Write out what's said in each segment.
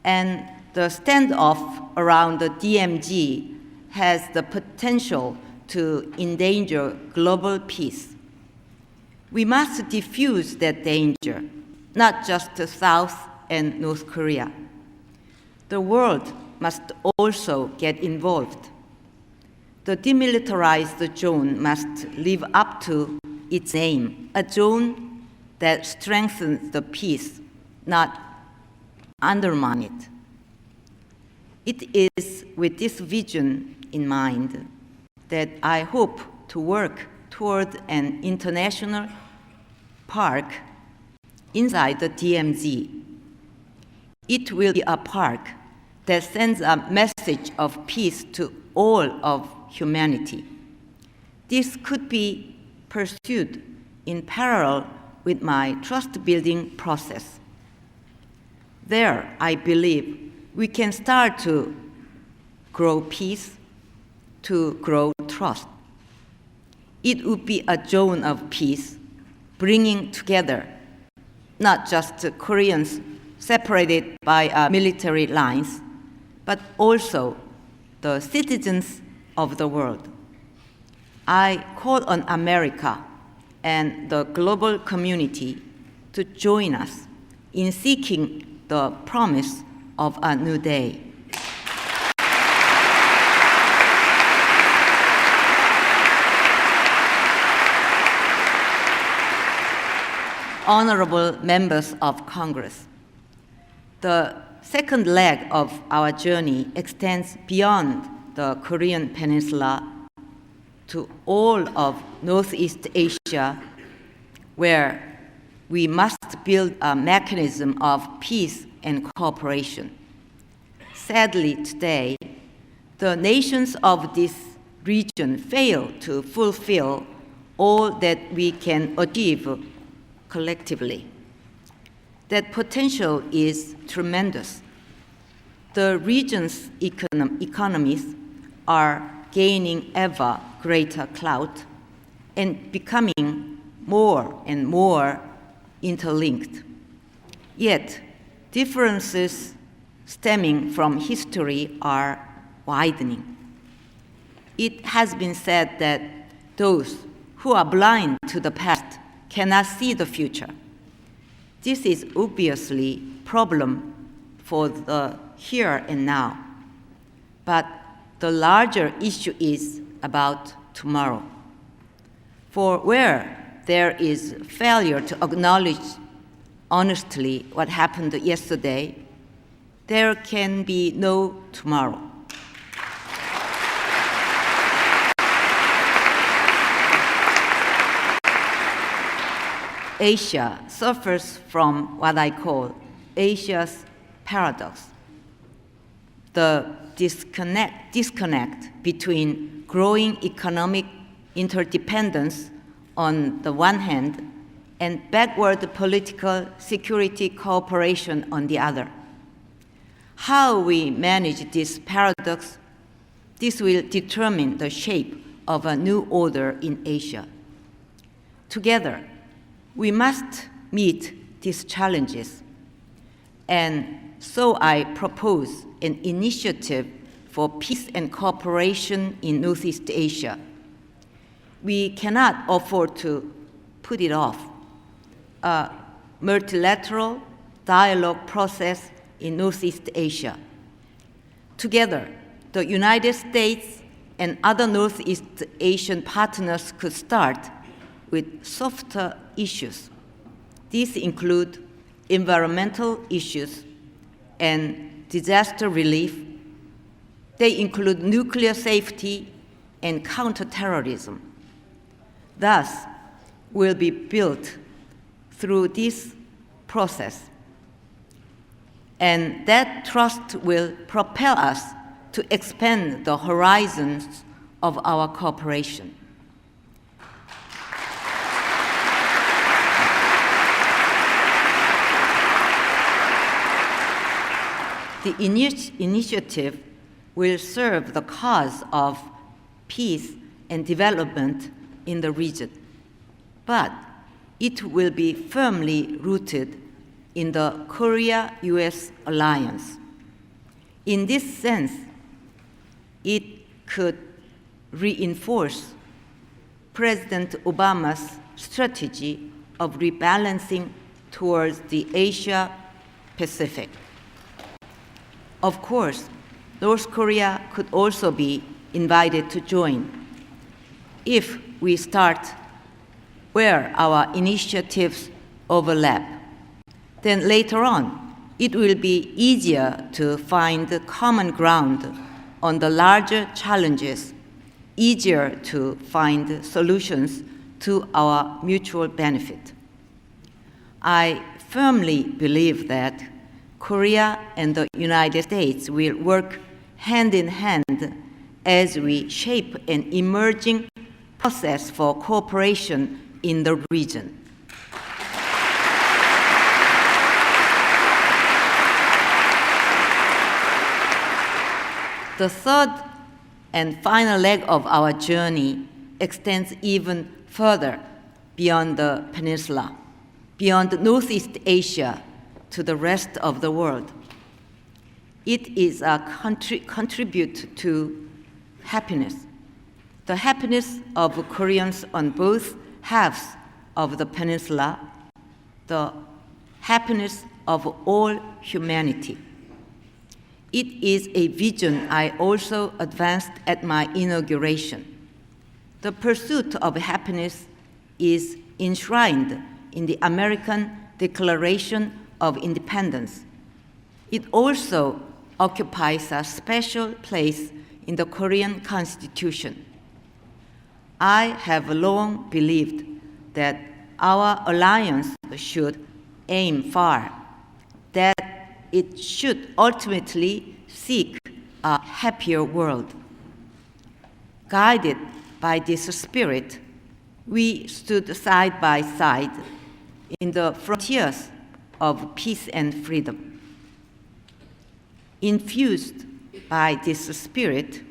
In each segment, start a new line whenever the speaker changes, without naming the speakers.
and the standoff around the DMZ has the potential to endanger global peace. We must defuse that danger, not just South and North Korea. The world must also get involved. The demilitarized zone must live up to its name, a zone that strengthens the peace, not undermine it. It is with this vision in mind that I hope to work toward an international park inside the DMZ. It will be a park that sends a message of peace to all of humanity. This could be pursued in parallel with my trust-building process. There, I believe, we can start to grow peace, to grow trust. It would be a zone of peace, bringing together not just Koreans separated by military lines, but also the citizens of the world. I call on America and the global community to join us in seeking the promise of a new day. Honorable members of Congress, the second leg of our journey extends beyond the Korean Peninsula to all of Northeast Asia, where we must build a mechanism of peace and cooperation. Sadly, today, the nations of this region fail to fulfill all that we can achieve collectively. That potential is tremendous. The region's economies are gaining ever greater clout and becoming more and more interlinked. Yet, differences stemming from history are widening. It has been said that those who are blind to the past cannot see the future. This is obviously a problem for the here and now. But the larger issue is about tomorrow. For where there is failure to acknowledge honestly what happened yesterday, there can be no tomorrow. Asia suffers from what I call Asia's paradox. The disconnect between growing economic interdependence on the one hand and backward political security cooperation on the other. How we manage this paradox, this will determine the shape of a new order in Asia. Together, we must meet these challenges, and so I propose an initiative for peace and cooperation in Northeast Asia. We cannot afford to put it off. A multilateral dialogue process in Northeast Asia. Together, the United States and other Northeast Asian partners could start with softer issues. These include environmental issues and disaster relief. They include nuclear safety and counterterrorism. Thus, will be built through this process. And that trust will propel us to expand the horizons of our cooperation. The initiative will serve the cause of peace and development in the region, but it will be firmly rooted in the Korea-US alliance In this sense, it could reinforce President Obama's strategy of rebalancing towards the Asia-Pacific. Of course, North Korea could also be invited to join if we start where our initiatives overlap. Then later on, it will be easier to find common ground on the larger challenges, easier to find solutions to our mutual benefit. I firmly believe that Korea and the United States will work hand in hand as we shape an emerging process for cooperation in the region. The third and final leg of our journey extends even further beyond the peninsula, beyond Northeast Asia to the rest of the world. It is a contribute to happiness, the happiness of Koreans on both halves of the peninsula, the happiness of all humanity. It is a vision I also advanced at my inauguration. The pursuit of happiness is enshrined in the American Declaration of Independence. It also occupies a special place in the Korean Constitution. I have long believed that our alliance should aim far, that it should ultimately seek a happier world. Guided by this spirit, we stood side by side in the frontiers of peace and freedom. Infused by this spirit,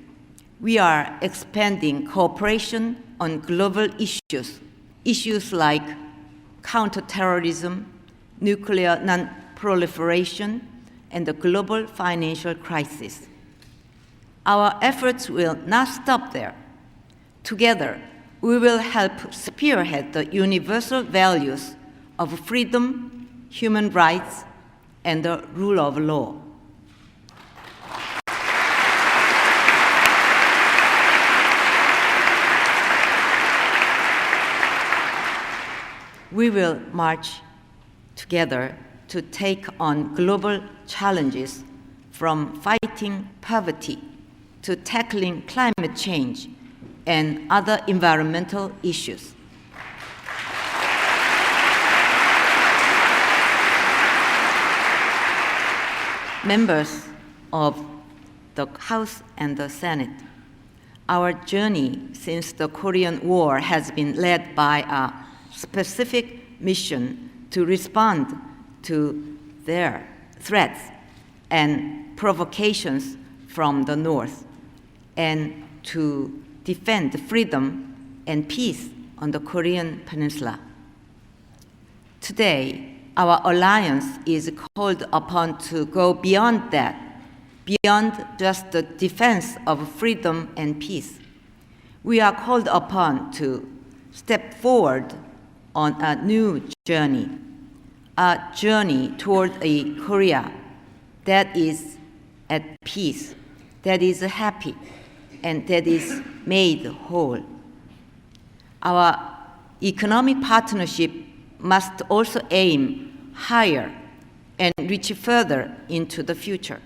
we are expanding cooperation on global issues like counterterrorism, nuclear non-proliferation, and the global financial crisis. Our efforts will not stop there. Together, we will help spearhead the universal values of freedom, human rights, and the rule of law. We will march together to take on global challenges, from fighting poverty to tackling climate change and other environmental issues. Members of the House and the Senate, our journey since the Korean War has been led by a specific mission to respond to their threats and provocations from the North, and to defend freedom and peace on the Korean Peninsula. Today, our alliance is called upon to go beyond that, beyond just the defense of freedom and peace. We are called upon to step forward on a new journey, a journey toward a Korea that is at peace, that is happy, and that is made whole. Our economic partnership must also aim higher and reach further into the future.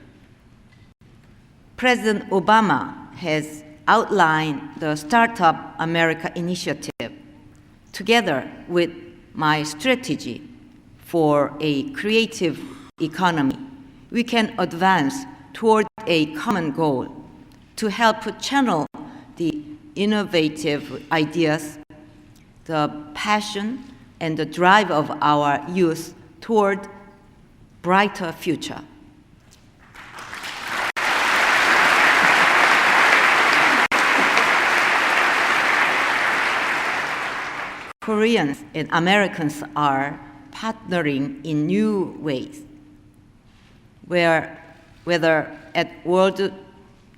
President Obama has outlined the Startup America initiative together with my strategy for a creative economy. We can advance toward a common goal to help channel the innovative ideas, the passion, and the drive of our youth toward brighter future. Koreans and Americans are partnering in new ways, where whether at world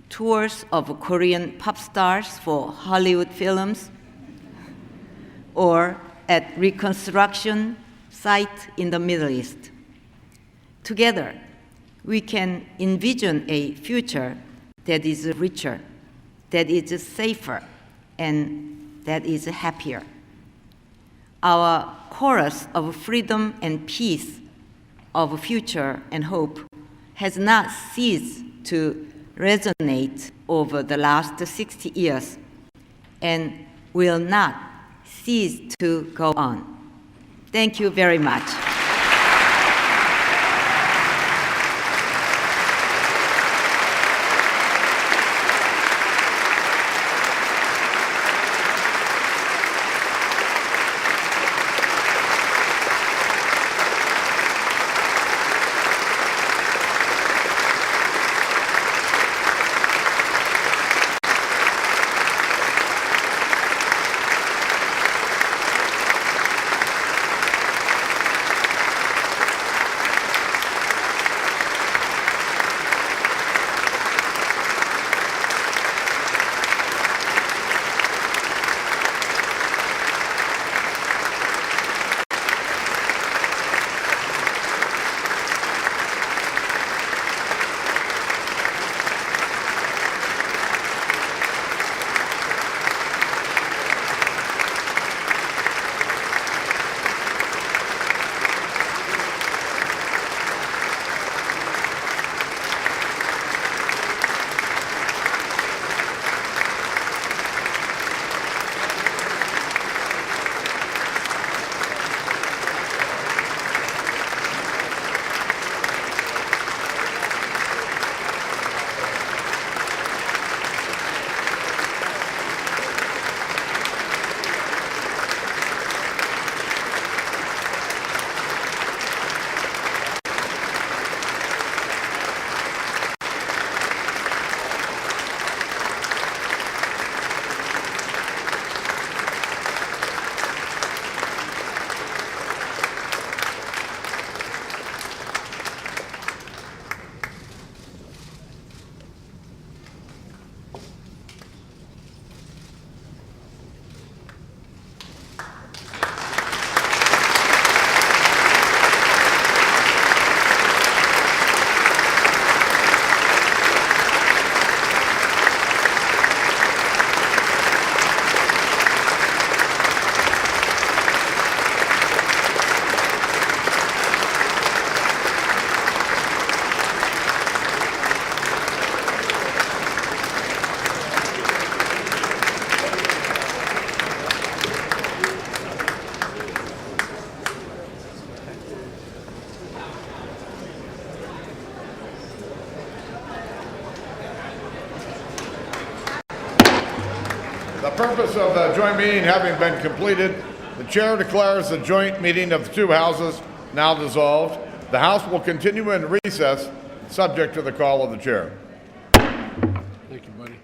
tours of Korean pop stars for Hollywood films or at reconstruction site in the Middle East. Together, we can envision a future that is richer, that is safer, and that is happier. Our chorus of freedom and peace, of future and hope, has not ceased to resonate over the last 60 years and will not cease to go on. Thank you very much.
The purpose of the joint meeting having been completed, the chair declares the joint meeting of the two houses now dissolved. The House will continue in recess, subject to the call of the chair.
Thank you, buddy.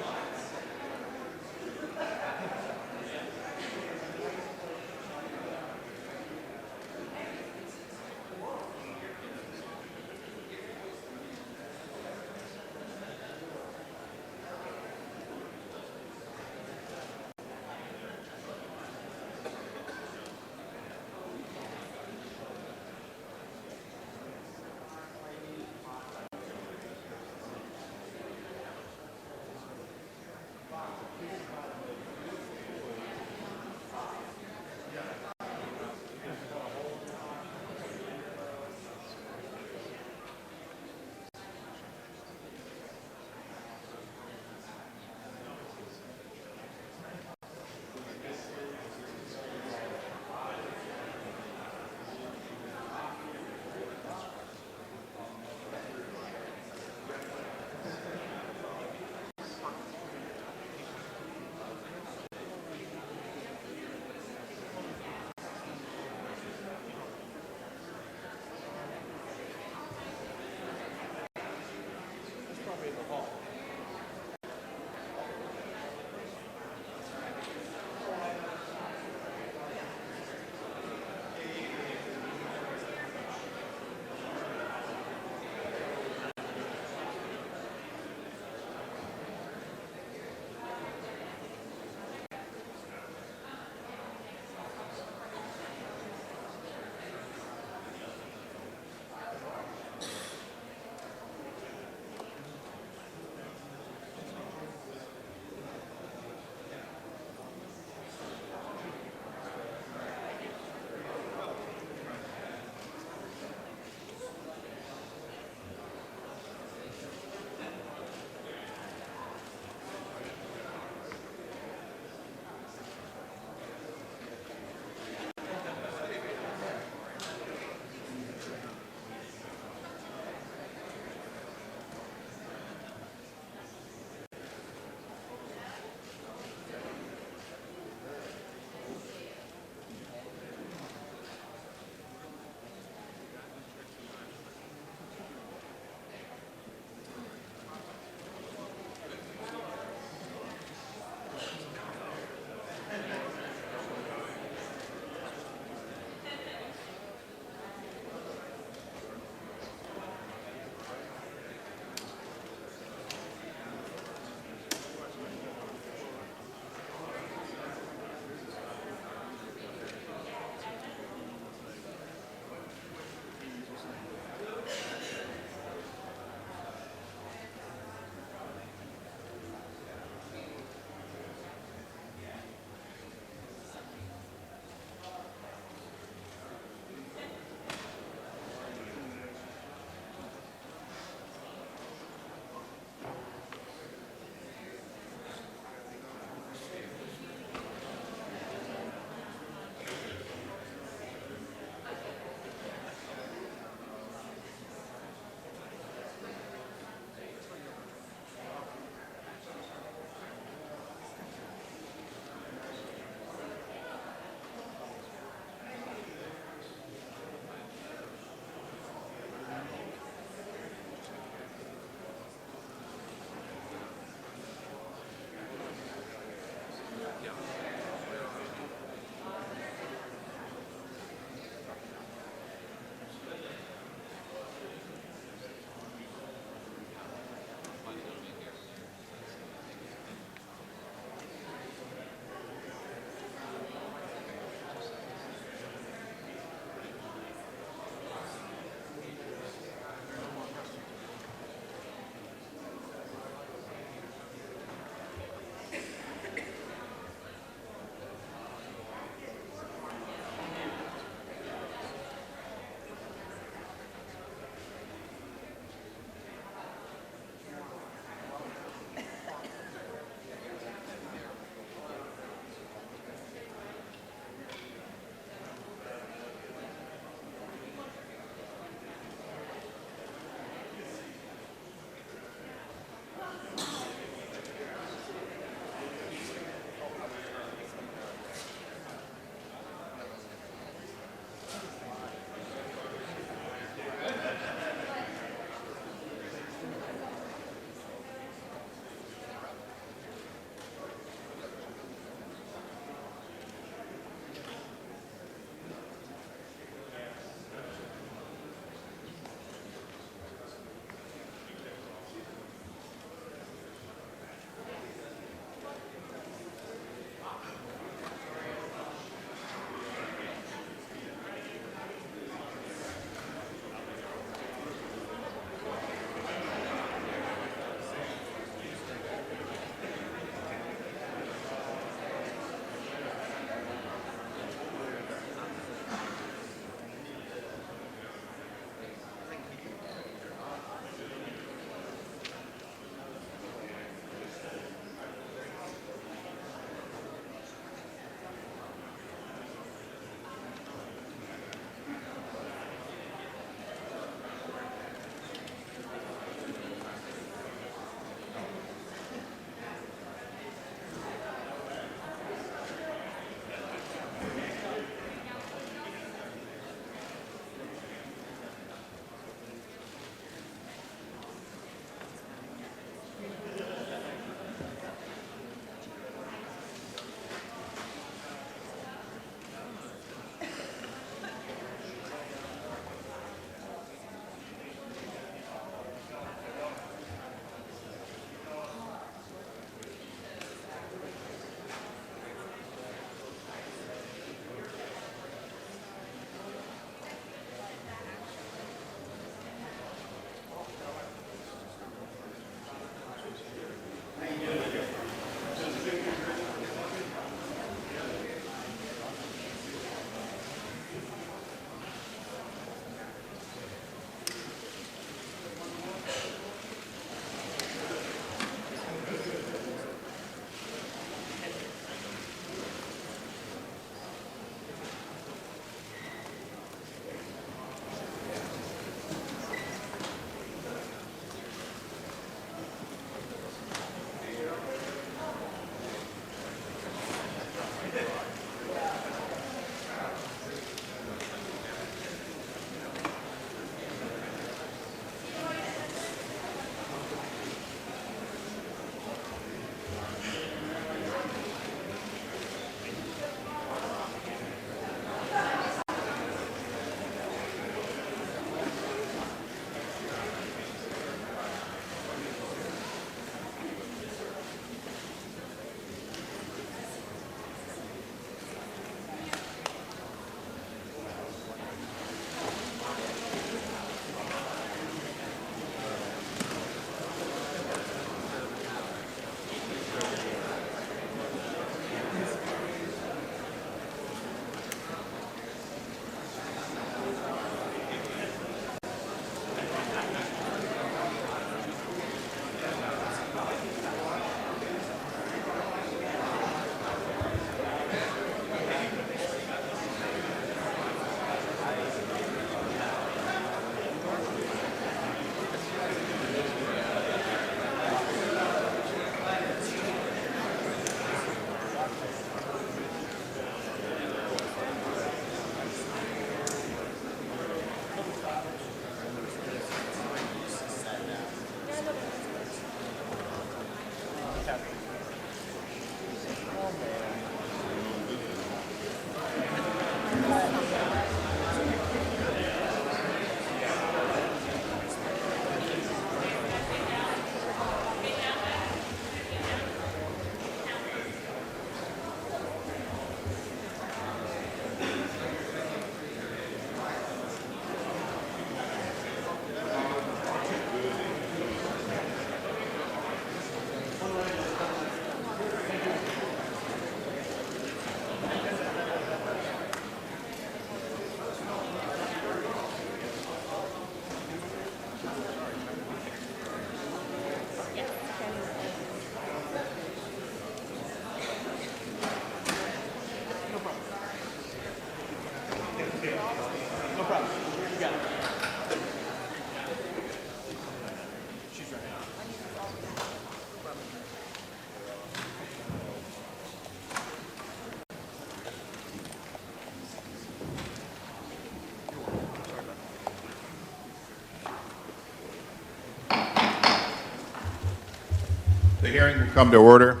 The hearing will come to order.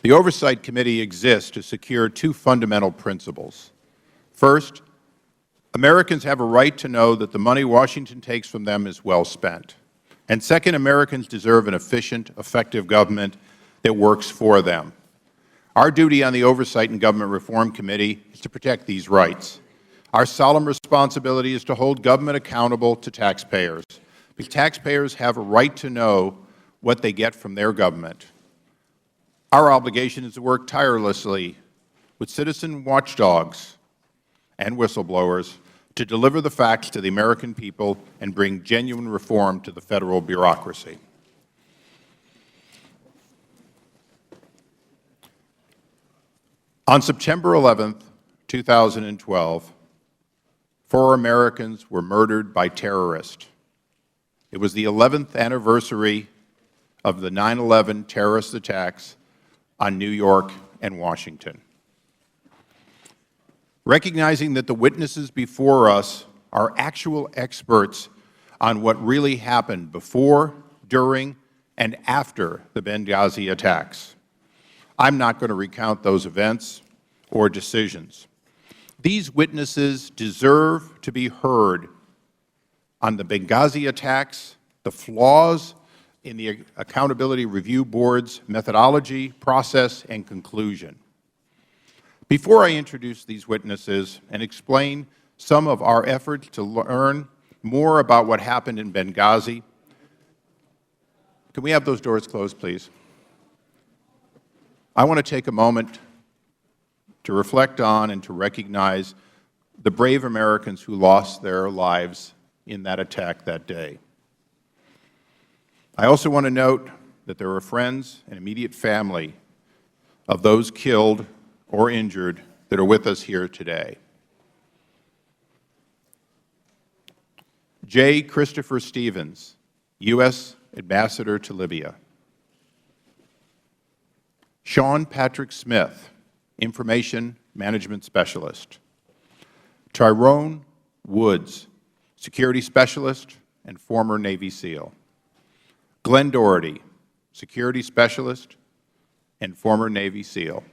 The Oversight Committee exists to secure two fundamental principles. First, Americans have a right to know that the money Washington takes from them is well spent. And second, Americans deserve an efficient, effective government that works for them. Our duty on the Oversight and Government Reform Committee is to protect these rights. Our solemn responsibility is to hold government accountable to taxpayers, because taxpayers have a right to know what they get from their government. Our obligation is to work tirelessly with citizen watchdogs and whistleblowers to deliver the facts to the American people and bring genuine reform to the Federal bureaucracy. On September 11, 2012, 4 Americans were murdered by terrorists. It was the 11th anniversary of the 9/11 terrorist attacks on New York and Washington. Recognizing that the witnesses before us are actual experts on what really happened before, during, and after the Benghazi attacks, I'm not going to recount those events or decisions. These witnesses deserve to be heard on the Benghazi attacks, the flaws in the Accountability Review Board's methodology, process, and conclusion. Before I introduce these witnesses and explain some of our efforts to learn more about what happened in Benghazi, can we have those doors closed, please? I want to take a moment to reflect on and to recognize the brave Americans who lost their lives in that attack that day. I also want to note that there are friends and immediate family of those killed or injured that are with us here today. J. Christopher Stevens, U.S. Ambassador to Libya. Sean Patrick Smith, Information Management Specialist. Tyrone Woods, Security Specialist and former Navy SEAL. Glenn Doherty, Security Specialist and former Navy SEAL.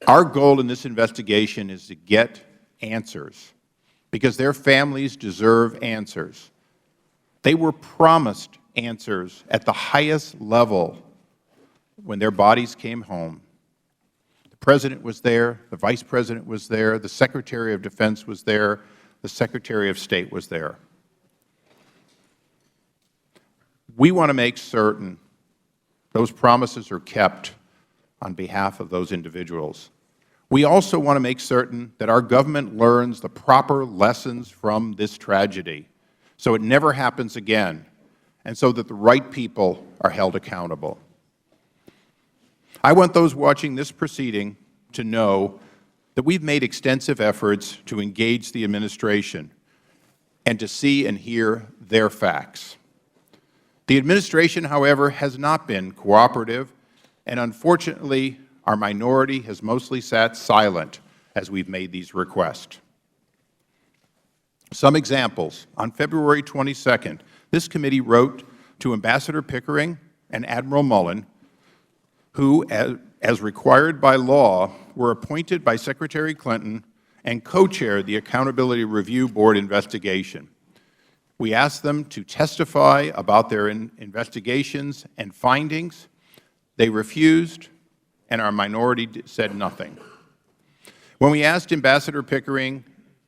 Our goal in this investigation is to get answers, because their families deserve answers. They were promised answers at the highest level when their bodies came home. The President was there, the Vice President was there, the Secretary of Defense was there, the Secretary of State was there. We want to make certain those promises are kept on behalf of those individuals. We also want to make certain that our government learns the proper lessons from this tragedy so it never happens again, and so that the right people are held accountable. I want those watching this proceeding to know that we've made extensive efforts to engage the administration and to see and hear their facts. The administration, however, has not been cooperative, and unfortunately, our minority has mostly sat silent as we've made these requests. Some examples. On February 22nd, this committee wrote to Ambassador Pickering and Admiral Mullen, who, as required by law, were appointed by Secretary Clinton and co-chaired the Accountability Review Board investigation. We asked them to testify about their investigations and findings. They refused, and our minority said nothing. When we asked Ambassador Pickering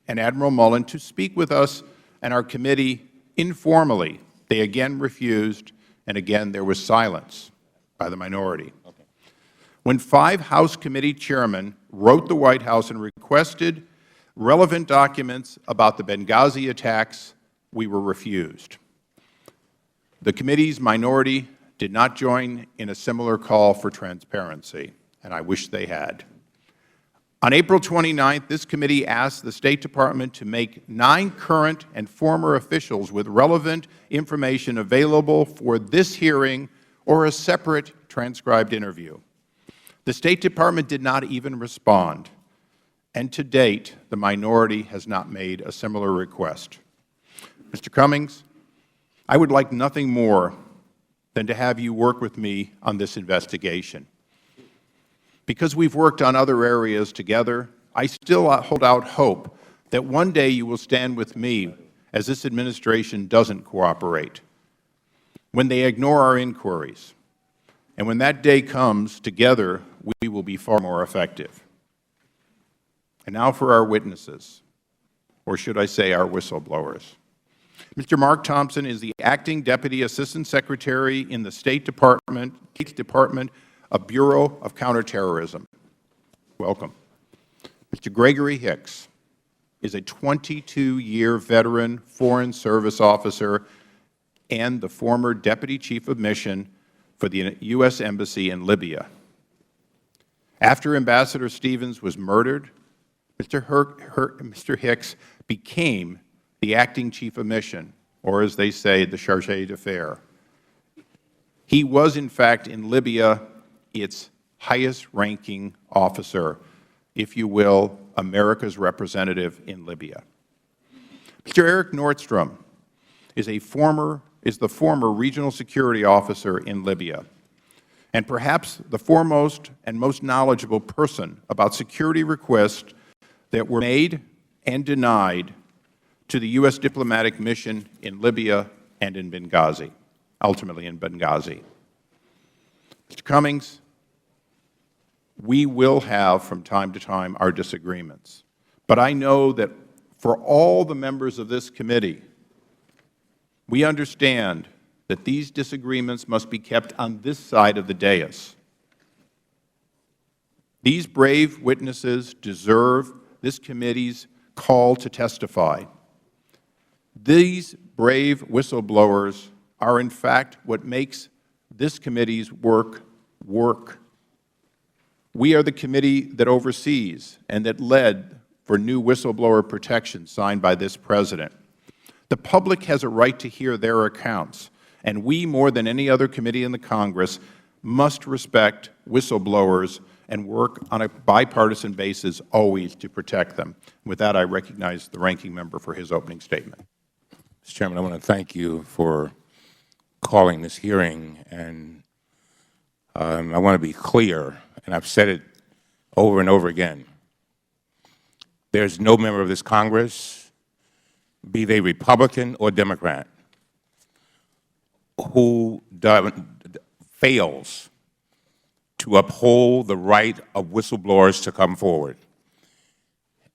and Admiral Mullen to speak with us and our committee informally, they again refused, and again there was silence by the minority. When 5 House committee chairmen wrote the White House and requested relevant documents about the Benghazi attacks, we were refused. The committee's minority did not join in a similar call for transparency, and I wish they had. On April 29th, this committee asked the State Department to make 9 current and former officials with relevant information available for this hearing or a separate transcribed interview. The State Department did not even respond, and to date, the minority has not made a similar request. Mr. Cummings, I would like nothing more than to have you work with me on this investigation. Because we've worked on other areas together, I still hold out hope that one day you will stand with me as this administration doesn't cooperate, when they ignore our inquiries. And when that day comes, together, we will be far more effective. And now for our witnesses, or should I say our whistleblowers. Mr. Mark Thompson is the Acting Deputy Assistant Secretary in the State Department of Bureau of Counterterrorism. Welcome. Mr. Gregory Hicks is a 22-year veteran Foreign Service officer and the former Deputy Chief of Mission for the U.S. Embassy in Libya. After Ambassador Stevens was murdered, Mr. Hicks became the Acting Chief of Mission, or as they say, the Chargé d'Affaires. He was, in fact, in Libya, its highest-ranking officer, if you will, America's representative in Libya. Mr. Eric Nordstrom is the former regional security officer in Libya, and perhaps the foremost and most knowledgeable person about security requests that were made and denied to the U.S. diplomatic mission in Libya and in Benghazi, ultimately in Benghazi. Mr. Cummings, we will have from time to time our disagreements, but I know that for all the members of this committee, we understand that these disagreements must be kept on this side of the dais. These brave witnesses deserve this committee's call to testify. These brave whistleblowers are, in fact, what makes this committee's work work. We are the committee that oversees and that led for new whistleblower protection signed by this President. The public has a right to hear their accounts, and we, more than any other committee in the Congress, must respect whistleblowers and work on a bipartisan basis always to protect them. With that, I recognize the ranking member for his opening statement.
Mr. Chairman, I want to thank you for calling this hearing, and I want to be clear, and I've said it over and over again. There's no member of this Congress, be they Republican or Democrat, who fails to uphold the right of whistleblowers to come forward.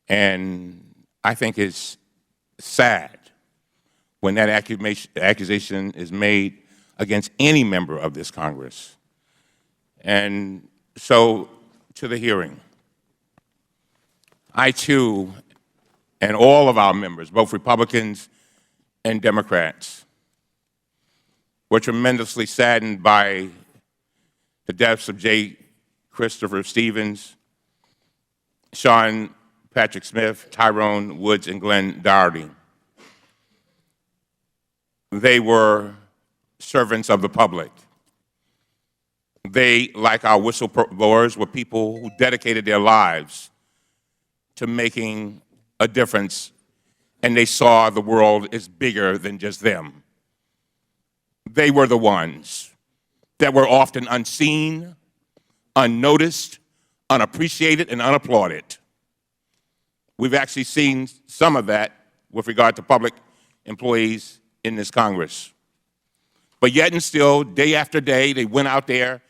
And I think it's sad when that accusation is made against any member of this Congress. And so, to the hearing. I, too, and all of our members, both Republicans and Democrats, were tremendously saddened by the deaths of J. Christopher Stevens, Sean Patrick Smith, Tyrone Woods, and Glenn Doherty. They were servants of the public. They, like our whistleblowers, were people who dedicated their lives to making a difference, and they saw the world as bigger than just them. They were the ones that were often unseen, unnoticed, unappreciated, and unapplauded. We've actually seen some of that with regard to public employees in this Congress. But yet and still, day after day, they went out there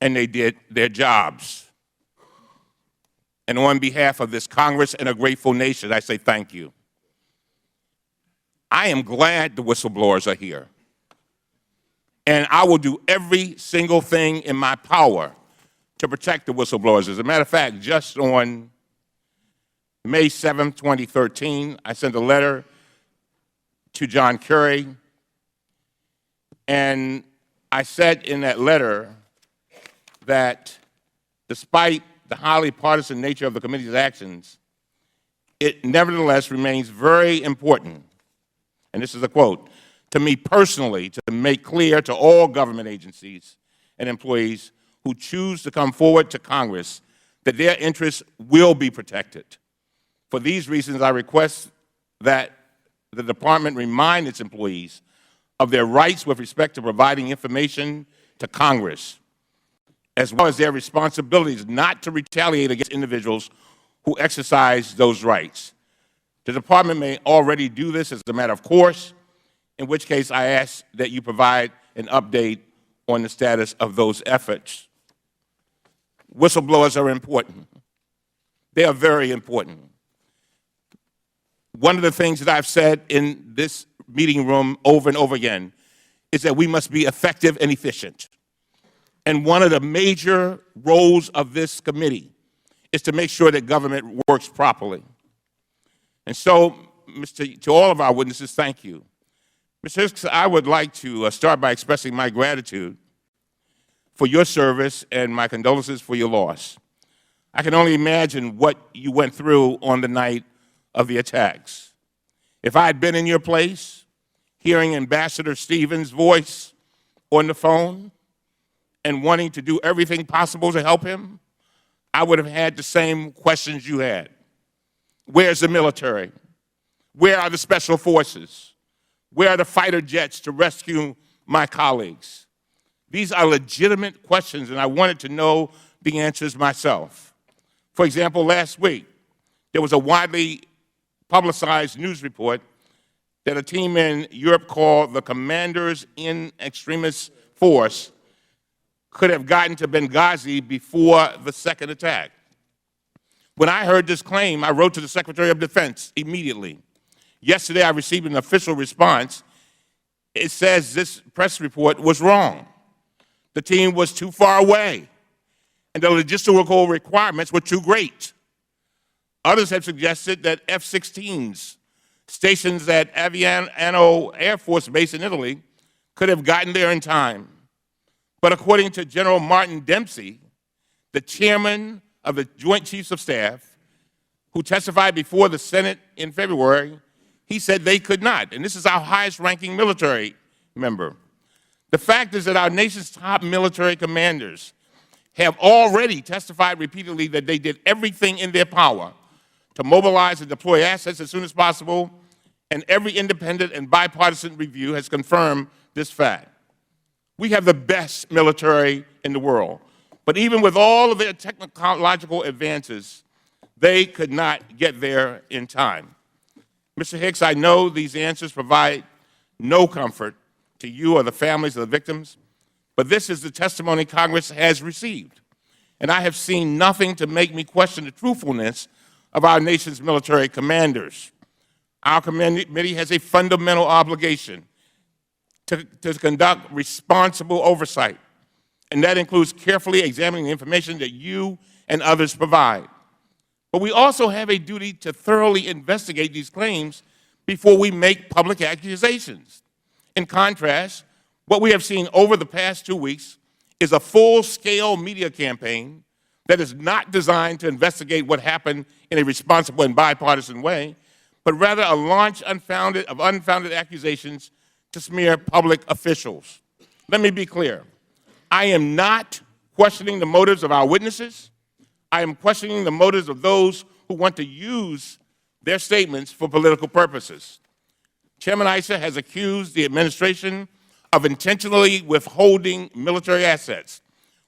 and they did their jobs. And on behalf of this Congress and a grateful nation, I say thank you. I am glad the whistleblowers are here. And I will do every single thing in my power to protect the whistleblowers. As a matter of fact, just on May 7, 2013, I sent a letter to John Kerry, and I said in that letter that despite the highly partisan nature of the committee's actions, it nevertheless remains very important, and this is a quote, to me personally, to make clear to all government agencies and employees who choose to come forward to Congress that their interests will be protected. For these reasons, I request that the department remind its employees of their rights with respect to providing information to Congress, as well as their responsibilities not to retaliate against individuals who exercise those rights. The department may already do this as a matter of course, in which case I ask that you provide an update on the status of those efforts. Whistleblowers are important. They are very important. One of the things that I've said in this meeting room over and over again is that we must be effective and efficient. And one of the major roles of this committee is to make sure that government works properly. And so, to all of our witnesses, thank you. Mr. Hicks, I would like to start by expressing my gratitude for your service and my condolences for your loss. I can only imagine what you went through on the night of the attacks. If I had been in your place, hearing Ambassador Stevens' voice on the phone and wanting to do everything possible to help him, I would have had the same questions you had. Where's the military? Where are the special forces? Where are the fighter jets to rescue my colleagues? These are legitimate questions, and I wanted to know the answers myself. For example, last week, there was a widely publicized news report that a team in Europe called the Commanders in Extremis Force could have gotten to Benghazi before the second attack. When I heard this claim, I wrote to the Secretary of Defense immediately. Yesterday, I received an official response. It says this press report was wrong. The team was too far away, and the logistical requirements were too great. Others have suggested that F-16s stationed at Aviano Air Force Base in Italy could have gotten there in time. But according to General Martin Dempsey, the chairman of the Joint Chiefs of Staff, who testified before the Senate in February, he said they could not. And this is our highest-ranking military member. The fact is that our nation's top military commanders have already testified repeatedly that they did everything in their power to mobilize and deploy assets as soon as possible, and every independent and bipartisan review has confirmed this fact. We have the best military in the world, but even with all of their technological advances, they could not get there in time. Mr. Hicks, I know these answers provide no comfort to you or the families of the victims, but this is the testimony Congress has received, and I have seen nothing to make me question the truthfulness of our nation's military commanders. Our committee has a fundamental obligation to conduct responsible oversight, and that includes carefully examining the information that you and others provide. But we also have a duty to thoroughly investigate these claims before we make public accusations. In contrast, what we have seen over the past 2 weeks is a full-scale media campaign that is not designed to investigate what happened in a responsible and bipartisan way, but rather a launch of unfounded accusations to smear public officials. Let me be clear. I am not questioning the motives of our witnesses. I am questioning the motives of those who want to use their statements for political purposes. Chairman Issa has accused the administration of intentionally withholding military assets,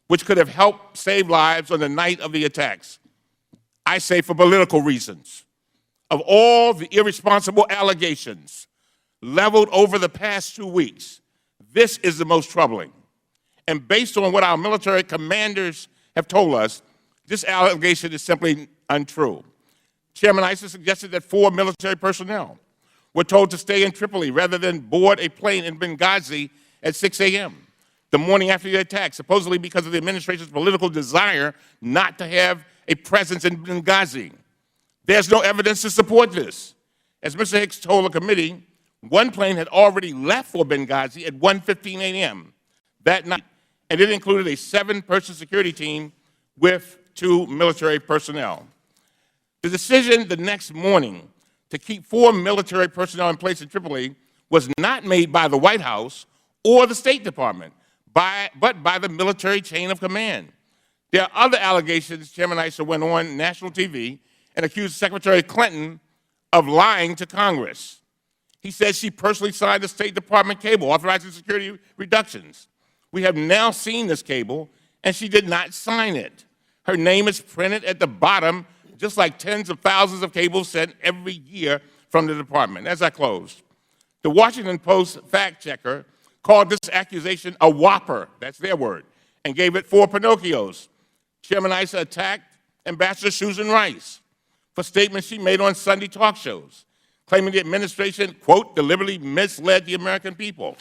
which could have helped save lives on the night of the attacks. I say for political reasons. Of all the irresponsible allegations leveled over the past 2 weeks, this is the most troubling. And based on what our military commanders have told us, this allegation is simply untrue. Chairman Issa suggested that 4 military personnel were told to stay in Tripoli rather than board a plane in Benghazi at 6 a.m. the morning after the attack, supposedly because of the administration's political desire not to have a presence in Benghazi. There's no evidence to support this. As Mr. Hicks told the committee, one plane had already left for Benghazi at 1:15 a.m. that night, and it included a 7-person security team with 2 military personnel. The decision the next morning to keep 4 military personnel in place in Tripoli was not made by the White House or the State Department, but by the military chain of command. There are other allegations Chairman Issa went on national TV and accused Secretary Clinton of lying to Congress. He says she personally signed the State Department cable authorizing security reductions. We have now seen this cable, and she did not sign it. Her name is printed at the bottom, just like tens of thousands of cables sent every year from the department. As I close, the Washington Post fact checker called this accusation a whopper, that's their word, and gave it 4 Pinocchios. Chairman Issa attacked Ambassador Susan Rice for statements she made on Sunday talk shows, claiming the administration, quote, deliberately misled the American people.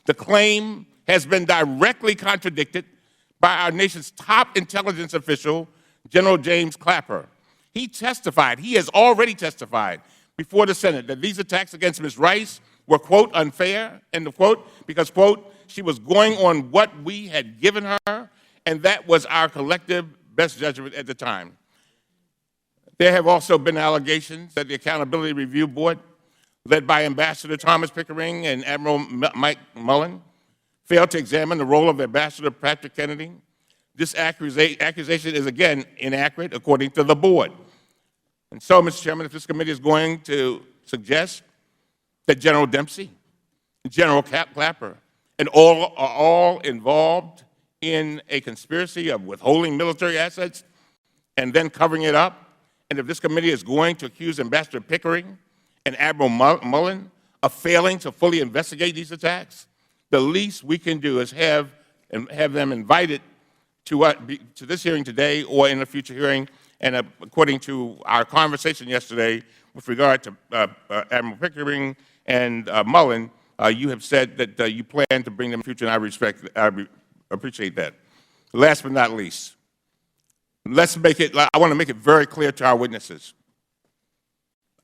The claim has been directly contradicted by our nation's top intelligence official, General James Clapper. He has already testified before the Senate that these attacks against Ms. Rice were, quote, unfair, end of quote, because, quote, she was going on what we had given her, and that was our collective best judgment at the time. There have also been allegations that the Accountability Review Board, led by Ambassador Thomas Pickering and Admiral Mike Mullen, failed to examine the role of Ambassador Patrick Kennedy. This accusation is, again, inaccurate according to the board. And so, Mr. Chairman, if this committee is going to suggest that General Dempsey, General Clapper, and all are all involved in a conspiracy of withholding military assets and then covering it up, and if this committee is going to accuse Ambassador Pickering and Admiral Mullen of failing to fully investigate these attacks, the least we can do is have them invited to this hearing today or in a future hearing. And according to our conversation yesterday with regard to Admiral Pickering and Mullen, you have said that you plan to bring them in the future, and I appreciate that. Last but not least, I want to make it very clear to our witnesses.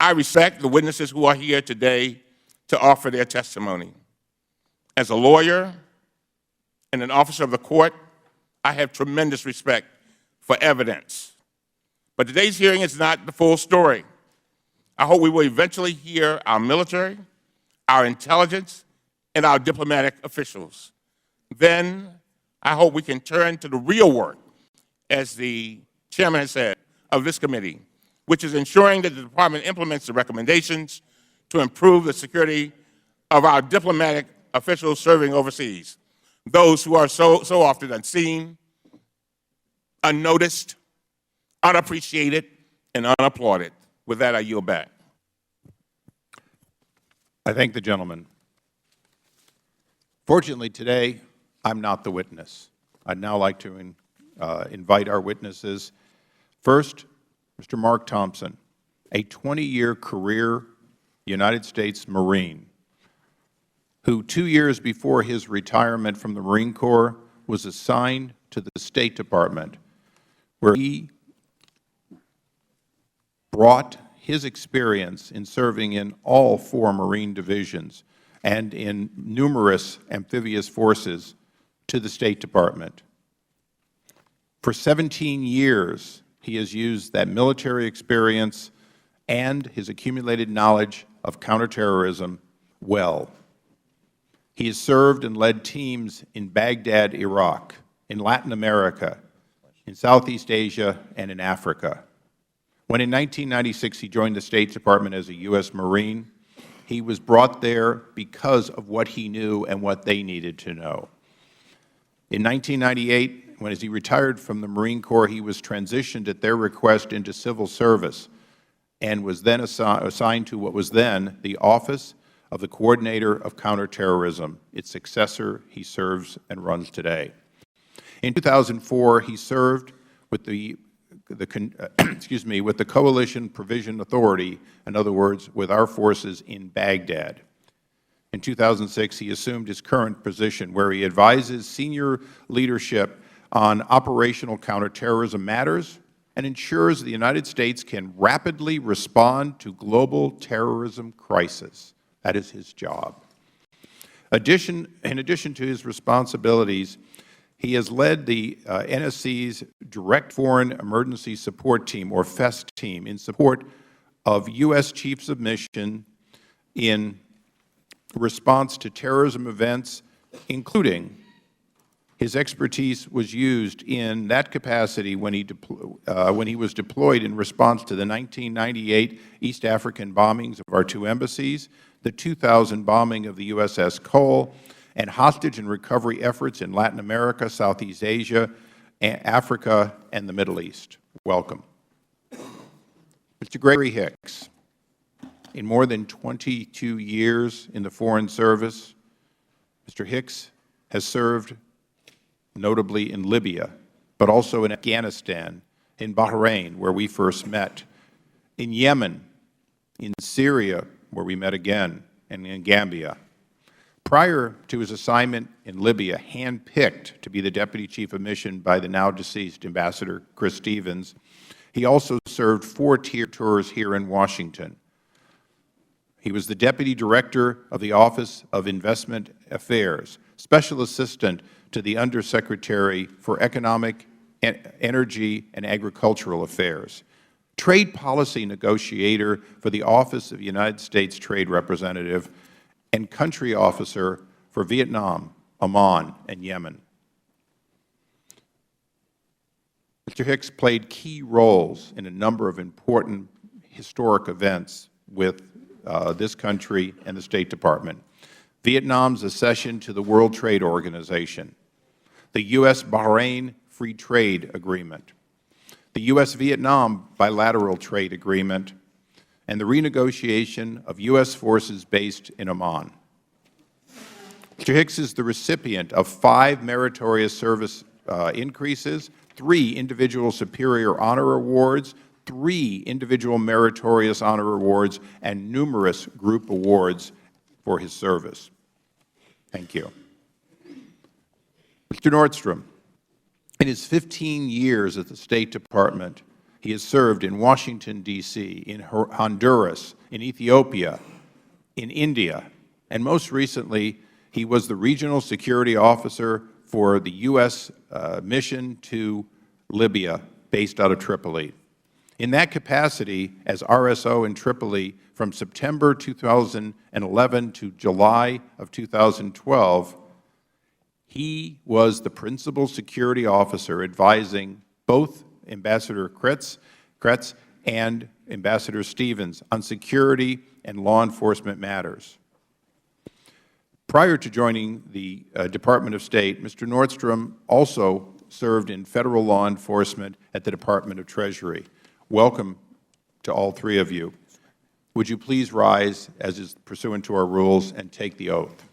I respect the witnesses who are here today to offer their testimony. As a lawyer and an officer of the court, I have tremendous respect for evidence. But today's hearing is not the full story. I hope we will eventually hear our military, our intelligence, and our diplomatic officials. Then I hope we can turn to the real work, as the chairman has said, of this committee, which is ensuring that the department implements the recommendations to improve the security of our diplomatic officials serving overseas, those who are so often unseen, unnoticed, unappreciated, and unapplauded. With that, I yield back.
I thank the gentleman. Fortunately, today, I'm not the witness. I'd now like to invite our witnesses. First, Mr. Mark Thompson, a 20-year career United States Marine, who 2 years before his retirement from the Marine Corps was assigned to the State Department, where he brought his experience in serving in all 4 Marine divisions and in numerous amphibious forces to the State Department. For 17 years, he has used that military experience and his accumulated knowledge of counterterrorism well. He has served and led teams in Baghdad, Iraq, in Latin America, in Southeast Asia, and in Africa. When in 1996 he joined the State Department as a U.S. Marine, he was brought there because of what he knew and what they needed to know. In 1998, as he retired from the Marine Corps, he was transitioned at their request into civil service and was then assigned to what was then the Office of the Coordinator of Counterterrorism, its successor he serves and runs today. In 2004, he served with the Coalition Provision Authority, in other words, with our forces in Baghdad. In 2006, he assumed his current position, where he advises senior leadership on operational counterterrorism matters and ensures the United States can rapidly respond to global terrorism crisis. That is his job. In addition to his responsibilities, he has led the NSC's Direct Foreign Emergency Support Team, or FEST team, in support of U.S. Chiefs of Mission in response to terrorism events, including His expertise was used in that capacity when he was deployed in response to the 1998 East African bombings of our 2 embassies, the 2000 bombing of the USS Cole, and hostage and recovery efforts in Latin America, Southeast Asia, Africa, and the Middle East. Welcome. Mr. Gregory Hicks, in more than 22 years in the Foreign Service, Mr. Hicks has served notably in Libya, but also in Afghanistan, in Bahrain, where we first met, in Yemen, in Syria, where we met again, and in Gambia. Prior to his assignment in Libya, handpicked to be the Deputy Chief of Mission by the now-deceased Ambassador Chris Stevens, he also served 4 tours here in Washington. He was the Deputy Director of the Office of Investment Affairs, Special Assistant to the Undersecretary for Economic, Energy, and Agricultural Affairs, Trade Policy Negotiator for the Office of United States Trade Representative, and Country Officer for Vietnam, Oman, and Yemen. Mr. Hicks played key roles in a number of important historic events with this country and the State Department. Vietnam's accession to the World Trade Organization, the U.S.-Bahrain Free Trade Agreement, the U.S.-Vietnam Bilateral Trade Agreement, and the renegotiation of U.S. forces based in Oman. Mr. Hicks is the recipient of 5 meritorious service increases, 3 individual superior honor awards, 3 individual meritorious honor awards, and numerous group awards for his service. Thank you. Mr. Nordstrom, in his 15 years at the State Department, he has served in Washington, D.C., in Honduras, in Ethiopia, in India, and most recently, he was the Regional Security Officer for the U.S. mission to Libya, based out of Tripoli. In that capacity, as RSO in Tripoli from September 2011 to July of 2012, he was the principal security officer advising both Ambassador Kretz and Ambassador Stevens on security and law enforcement matters. Prior to joining the Department of State, Mr. Nordstrom also served in Federal law enforcement at the Department of Treasury. Welcome to all 3 of you. Would you please rise, as is pursuant to our rules, and take the oath?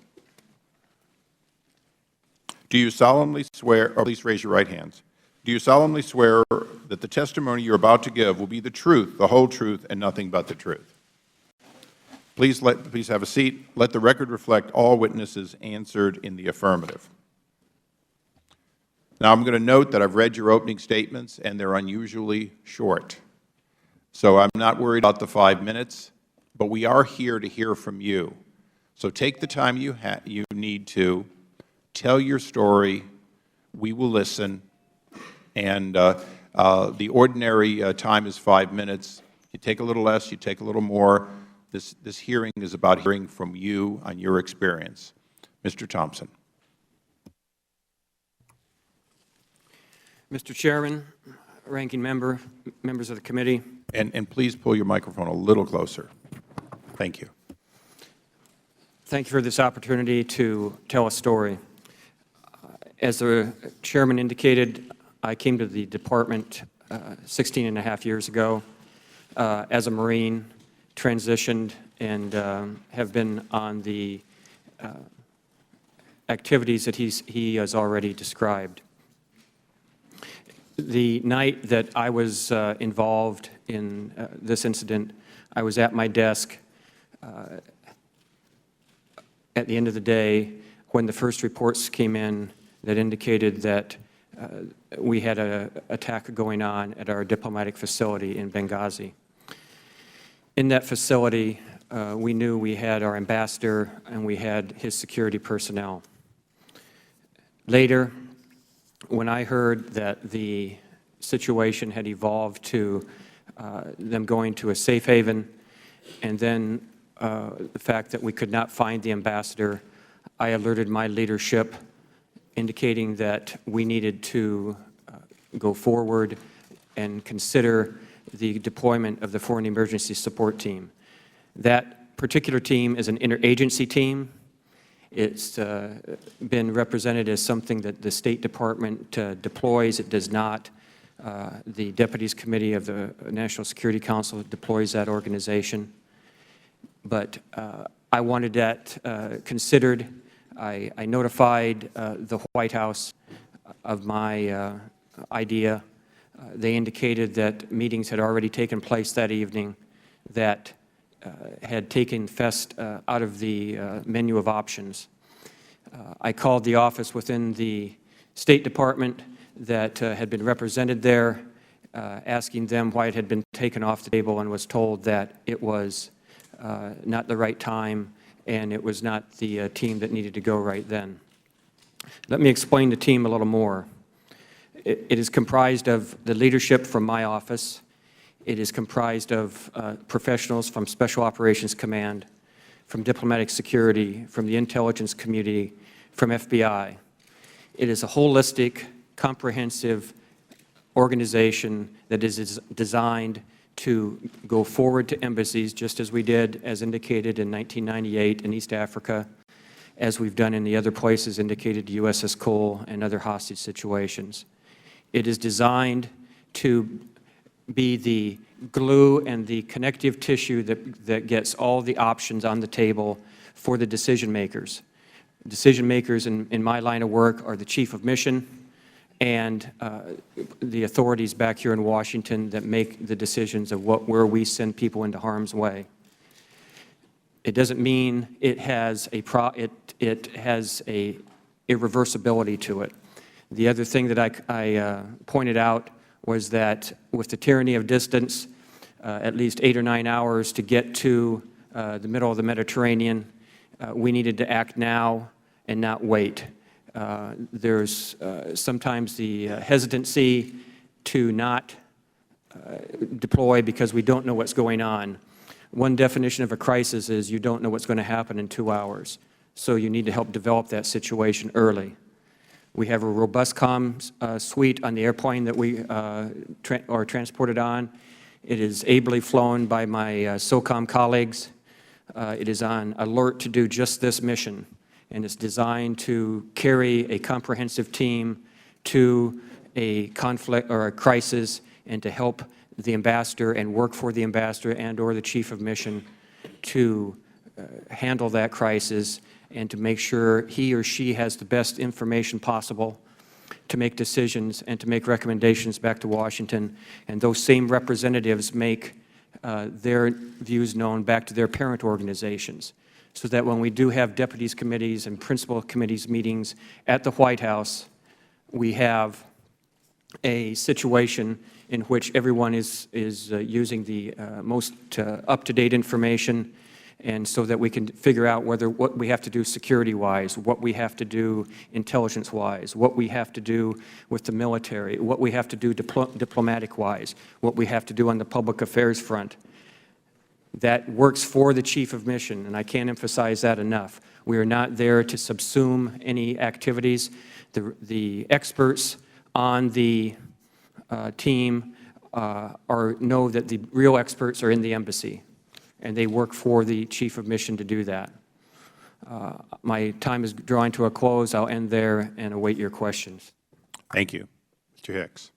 Do you solemnly swear, or please raise your right hands, do you solemnly swear that the testimony you are about to give will be the truth, the whole truth, and nothing but the truth? Please have a seat. Let the record reflect all witnesses answered in the affirmative. Now, I'm going to note that I've read your opening statements, and they're unusually short. So I'm not worried about the 5 minutes, but we are here to hear from you. So take the time you need to tell your story. We will listen. And the ordinary time is 5 minutes. You take a little less, you take a little more. This hearing is about hearing from you on your experience. Mr. Thompson.
Mr. Chairman, Ranking Member, members of the committee.
And please pull your microphone a little closer. Thank you.
Thank you for this opportunity to tell a story. As the Chairman indicated, I came to the Department 16.5 years ago as a Marine, transitioned, and have been on the activities that he has already described. The night that I was involved in this incident, I was at my desk at the end of the day when the first reports came in that indicated that we had an attack going on at our diplomatic facility in Benghazi. In that facility, we knew we had our ambassador and we had his security personnel. Later, when I heard that the situation had evolved to them going to a safe haven, and then the fact that we could not find the ambassador, I alerted my leadership indicating that we needed to go forward and consider the deployment of the Foreign Emergency Support Team. That particular team is an interagency team. It's been represented as something that the State Department deploys. It does not. The Deputies Committee of the National Security Council deploys that organization. But I wanted that considered. I notified the White House of my idea. They indicated that meetings had already taken place that evening that had taken FEST out of the menu of options. I called the office within the State Department that had been represented there, asking them why it had been taken off the table, and was told that it was not the right time and it was not the team that needed to go right then. Let me explain the team a little more. It is comprised of the leadership from my office. It is comprised of professionals from Special Operations Command, from Diplomatic Security, from the intelligence community, from FBI. It is a holistic, comprehensive organization that is designed to go forward to embassies, just as we did, as indicated in 1998 in East Africa, as we've done in the other places indicated, USS Cole and other hostage situations. It is designed to be the glue and the connective tissue that gets all the options on the table for the decision makers. Decision makers in my line of work are the Chief of Mission and the authorities back here in Washington that make the decisions of where we send people into harm's way. It doesn't mean it has a irreversibility to it. The other thing that I pointed out was that with the tyranny of distance, at least 8 or 9 hours to get to the middle of the Mediterranean, we needed to act now and not wait. There's sometimes the hesitancy to not deploy because we don't know what's going on. One definition of a crisis is you don't know what's going to happen in 2 hours, so you need to help develop that situation early. We have a robust comms suite on the airplane that we are transported on. It is ably flown by my SOCOM colleagues. It is on alert to do just this mission, and it's designed to carry a comprehensive team to a conflict or a crisis and to help the ambassador and work for the ambassador and or the chief of mission to handle that crisis and to make sure he or she has the best information possible to make decisions and to make recommendations back to Washington. And those same representatives make their views known back to their parent organizations, so that when we do have deputies committees and principal committees meetings at the White House, we have a situation in which everyone is using the most up-to-date information, and so that we can figure out what we have to do security-wise, what we have to do intelligence-wise, what we have to do with the military, what we have to do diplomatic-wise, what we have to do on the public affairs front. That works for the chief of mission, and I can't emphasize that enough. We are not there to subsume any activities. The experts on the team know that the real experts are in the embassy, and they work for the chief of mission to do that. My time is drawing to a close. I'll end there and await your questions.
Thank you. Mr. Hicks.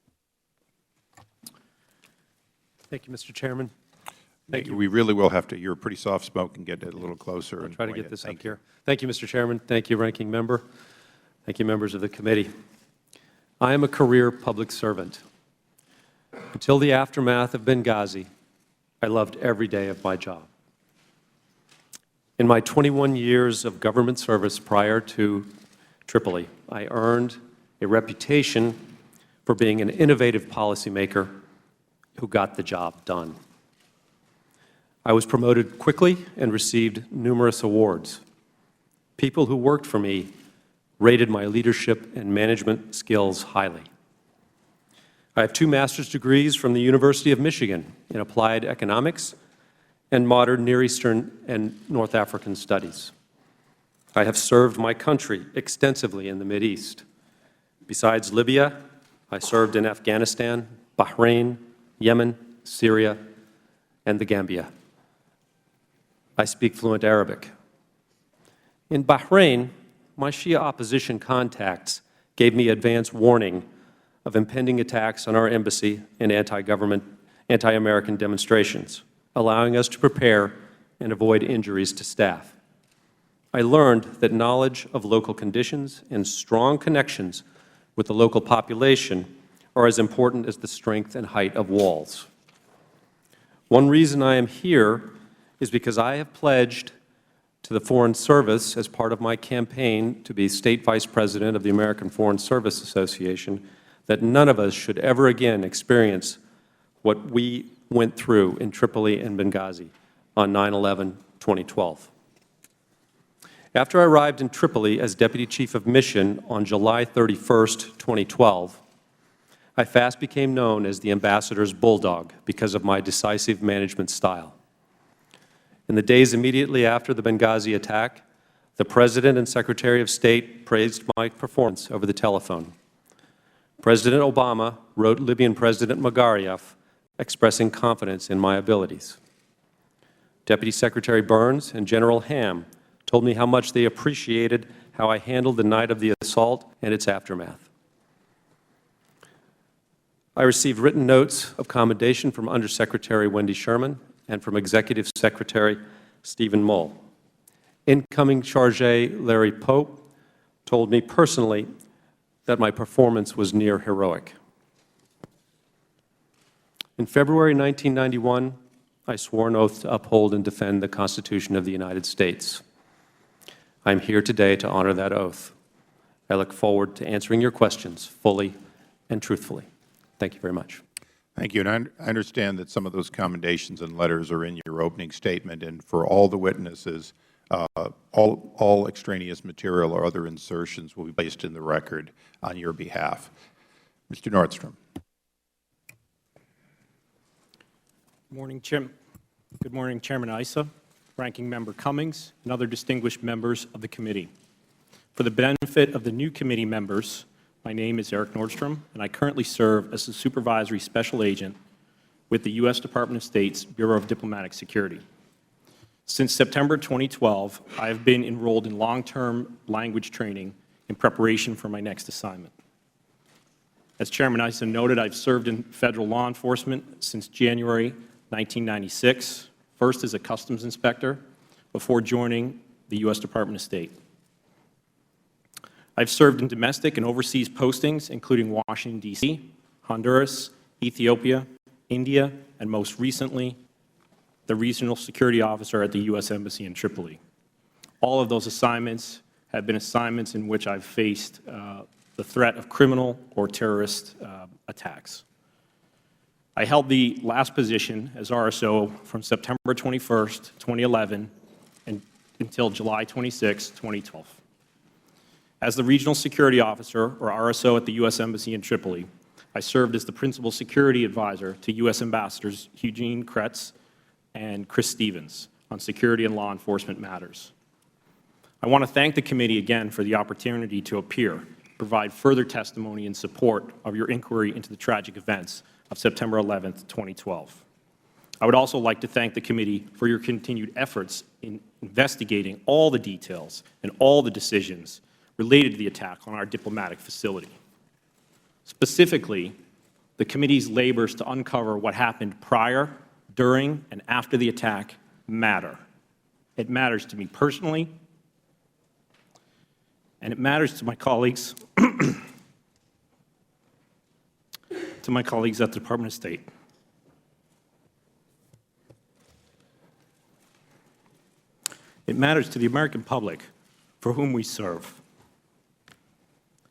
Thank you, Mr. Chairman.
Thank you. We really will have to, you're pretty soft spoke, and get it a little closer.
I'll try to get this up here. Thank you, Mr. Chairman. Thank you, Ranking Member. Thank you, members of the committee. I am a career public servant. Until the aftermath of Benghazi, I loved every day of my job. In my 21 years of government service prior to Tripoli, I earned a reputation for being an innovative policymaker who got the job done. I was promoted quickly and received numerous awards. People who worked for me rated my leadership and management skills highly. I have 2 master's degrees from the University of Michigan in applied economics and modern Near Eastern and North African studies. I have served my country extensively in the Mideast, Besides Libya, I served in Afghanistan, Bahrain, Yemen, Syria, and the Gambia. I speak fluent Arabic. In Bahrain, my Shia opposition contacts gave me advance warning of impending attacks on our embassy and anti-American demonstrations, allowing us to prepare and avoid injuries to staff. I learned that knowledge of local conditions and strong connections with the local population are as important as the strength and height of walls. One reason I am here is because I have pledged to the Foreign Service as part of my campaign to be State Vice President of the American Foreign Service Association that none of us should ever again experience what we went through in Tripoli and Benghazi on 9/11/2012. After I arrived in Tripoli as Deputy Chief of Mission on July 31st, 2012, I fast became known as the Ambassador's Bulldog because of my decisive management style. In the days immediately after the Benghazi attack, the President and Secretary of State praised my performance over the telephone. President Obama wrote Libyan President Magariaf expressing confidence in my abilities. Deputy Secretary Burns and General Ham told me how much they appreciated how I handled the night of the assault and its aftermath. I received written notes of commendation from Undersecretary Wendy Sherman and from Executive Secretary Stephen Mull. Incoming Chargé Larry Pope told me personally that my performance was near heroic. In February 1991, I swore an oath to uphold and defend the Constitution of the United States. I am here today to honor that oath. I look forward to answering your questions fully and truthfully. Thank you very much.
Thank you. And I understand that some of those commendations and letters are in your opening statement, and for all the witnesses, all extraneous material or other insertions will be placed in the record on your behalf. Mr. Nordstrom.
Good morning, Chairman Issa, Ranking Member Cummings, and other distinguished members of the committee. For the benefit of the new committee members, my name is Eric Nordstrom, and I currently serve as a Supervisory Special Agent with the U.S. Department of State's Bureau of Diplomatic Security. Since September 2012, I have been enrolled in long-term language training in preparation for my next assignment. As Chairman Issa noted, I've served in federal law enforcement since January 1996, first as a customs inspector before joining the U.S. Department of State. I've served in domestic and overseas postings, including Washington, D.C., Honduras, Ethiopia, India, and most recently, the Regional Security Officer at the U.S. Embassy in Tripoli. All of those assignments have been assignments in which I've faced the threat of criminal or terrorist attacks. I held the last position as RSO from September 21st, 2011 until July 26, 2012. As the Regional Security Officer, or RSO, at the U.S. Embassy in Tripoli, I served as the Principal Security Advisor to U.S. Ambassadors Eugene Kretz and Chris Stevens on security and law enforcement matters. I want to thank the committee again for the opportunity to appear, provide further testimony in support of your inquiry into the tragic events of September 11, 2012. I would also like to thank the committee for your continued efforts in investigating all the details and all the decisions related to the attack on our diplomatic facility. Specifically, the committee's labors to uncover what happened prior, during, and after the attack matter. It matters to me personally, and it matters to my colleagues, to my colleagues at the Department of State. It matters to the American public for whom we serve.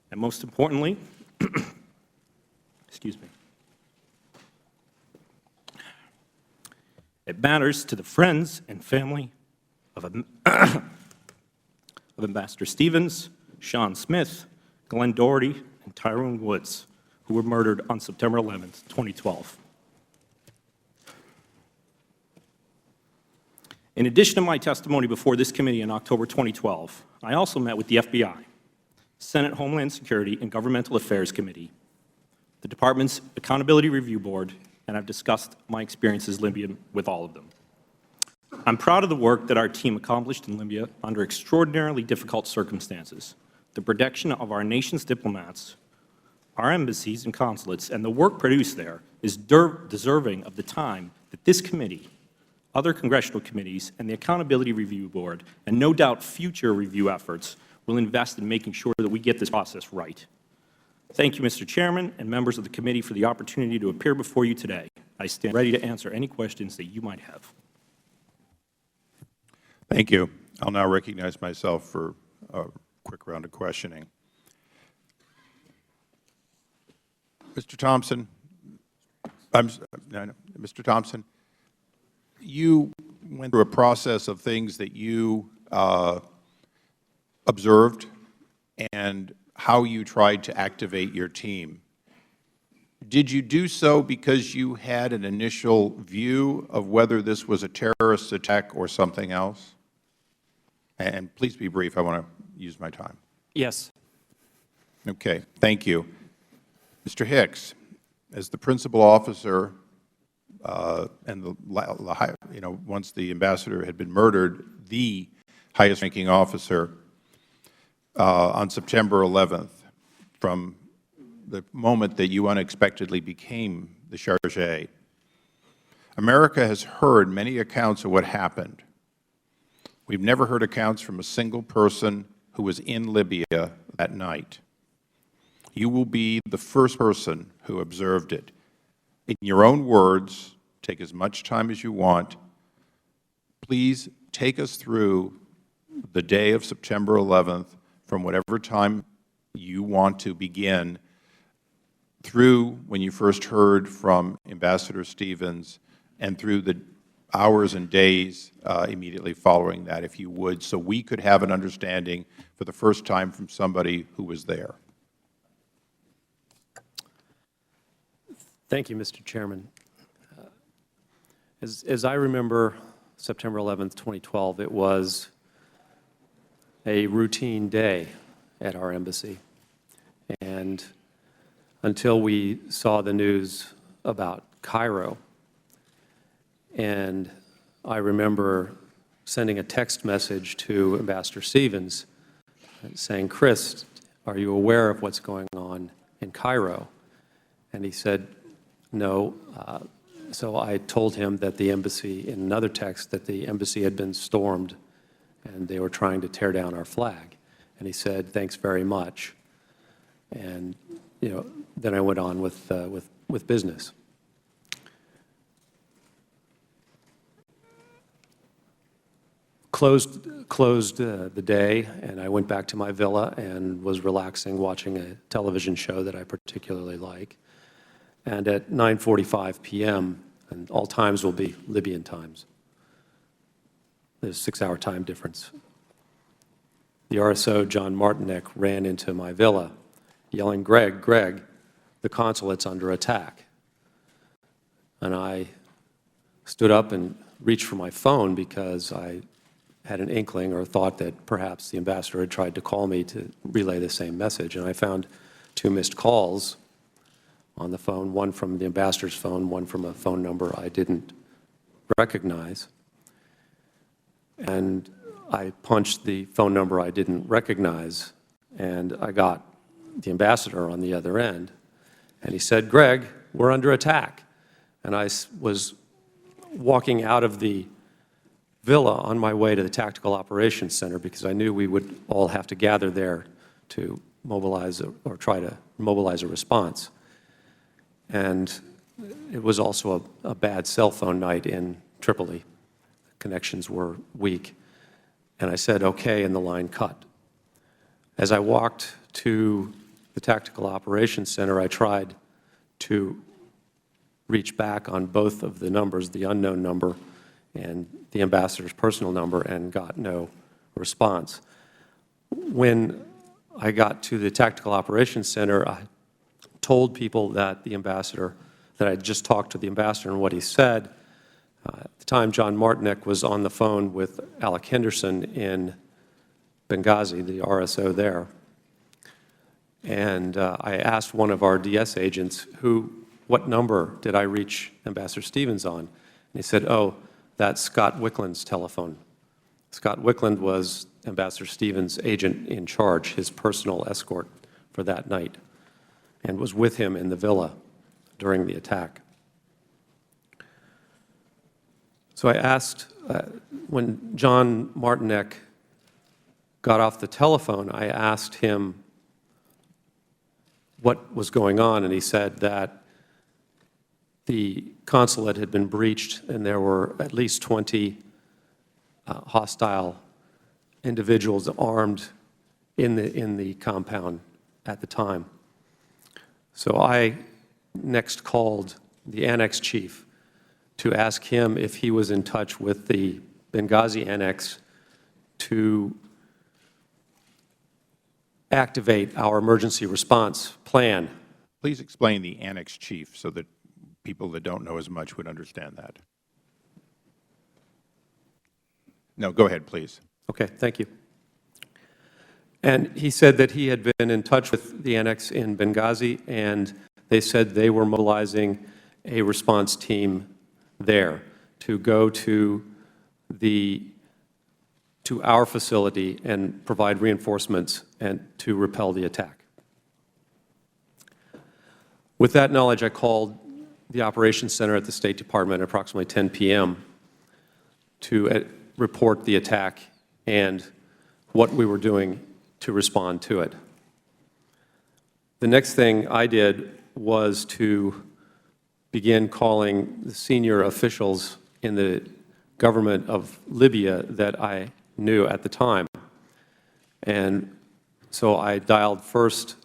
And most importantly, excuse me, it matters to the friends and family of Ambassador Stevens, Sean Smith, Glenn Doherty, and Tyrone Woods, who were murdered on September 11, 2012. In addition to my testimony before this committee in October 2012, I also met with the FBI Senate Homeland Security and Governmental Affairs Committee, the Department's Accountability Review Board, and I've discussed my experiences in Libya with all of them. I'm proud of the work that our team accomplished in Libya under extraordinarily difficult circumstances. The protection of our nation's diplomats, our embassies and consulates, and the work produced there is deserving of the time that this committee, other congressional committees, and the Accountability Review Board, and no doubt future review efforts, will invest in making sure that we get this process right. Thank you, Mr. Chairman and members of the committee, for the opportunity to appear before you today. I stand ready to answer any questions that you might have.
Thank you. I'll now recognize myself for a quick round of questioning. Mr. Thompson, Mr. Thompson, you went through a process of things that you observed and how you tried to activate your team. Did you do so because you had an initial view of whether this was a terrorist attack or something else? And please be brief. I want to use my time.
Yes.
Okay. Thank you. Mr. Hicks, as the principal officer and once the ambassador had been murdered, the highest-ranking officer on September 11th, from the moment that you unexpectedly became the chargé, America has heard many accounts of what happened. We've never heard accounts from a single person who was in Libya that night. You will be the first person who observed it. In your own words, take as much time as you want. Please take us through the day of September 11th, from whatever time you want to begin, through when you first heard from Ambassador Stevens, and through the hours and days immediately following that, if you would, so we could have an understanding for the first time from somebody who was there.
Thank you, Mr. Chairman. As I remember September 11th, 2012, it was a routine day at our embassy. And until we saw the news about Cairo, and I remember sending a text message to Ambassador Stevens saying, "Chris, are you aware of what's going on in Cairo?" And he said, "No." So I told him that the embassy, in another text, that the embassy had been stormed and they were trying to tear down our flag. And he said, "Thanks very much." And then I went on with business. Closed the day, and I went back to my villa and was relaxing, watching a television show that I particularly like. And at 9:45 p.m., and all times will be Libyan times, there's a 6-hour time difference, the RSO, John Martinek, ran into my villa yelling, "Greg, Greg, the consulate's under attack." And I stood up and reached for my phone because I had an inkling or thought that perhaps the ambassador had tried to call me to relay the same message. And I found 2 missed calls on the phone, one from the ambassador's phone, one from a phone number I didn't recognize. And I punched the phone number I didn't recognize, and I got the ambassador on the other end. And he said, "Greg, we're under attack." And I was walking out of the villa on my way to the Tactical Operations Center because I knew we would all have to gather there to mobilize or try to mobilize a response. And it was also a bad cell phone night in Tripoli. Connections were weak. And I said, "Okay," and the line cut. As I walked to the Tactical Operations Center, I tried to reach back on both of the numbers, the unknown number and the ambassador's personal number, and got no response. When I got to the Tactical Operations Center, I told people that the ambassador, that I had just talked to the ambassador and what he said. At the time, John Martinek was on the phone with Alec Henderson in Benghazi, the RSO there. And I asked one of our DS agents, what number did I reach Ambassador Stevens on? And he said, oh, that's Scott Wickland's telephone. Scott Wickland was Ambassador Stevens' agent in charge, his personal escort for that night, and was with him in the villa during the attack. So I asked, when John Martinek got off the telephone, I asked him what was going on, and he said that the consulate had been breached and there were at least 20 hostile individuals armed in the compound at the time. So I next called the annex chief to ask him if he was in touch with the Benghazi annex to activate our emergency response plan.
Please explain the annex chief so that people that don't know as much would understand that. No, go ahead, please.
Okay, thank you. And he said that he had been in touch with the annex in Benghazi, and they said they were mobilizing a response team there to go to our facility and provide reinforcements and to repel the attack. With that knowledge, I called the operations center at the State Department at approximately 10 p.m. to report the attack and what we were doing to respond to it. The next thing I did was to begin calling the senior officials in the government of Libya that I knew at the time. And so I dialed first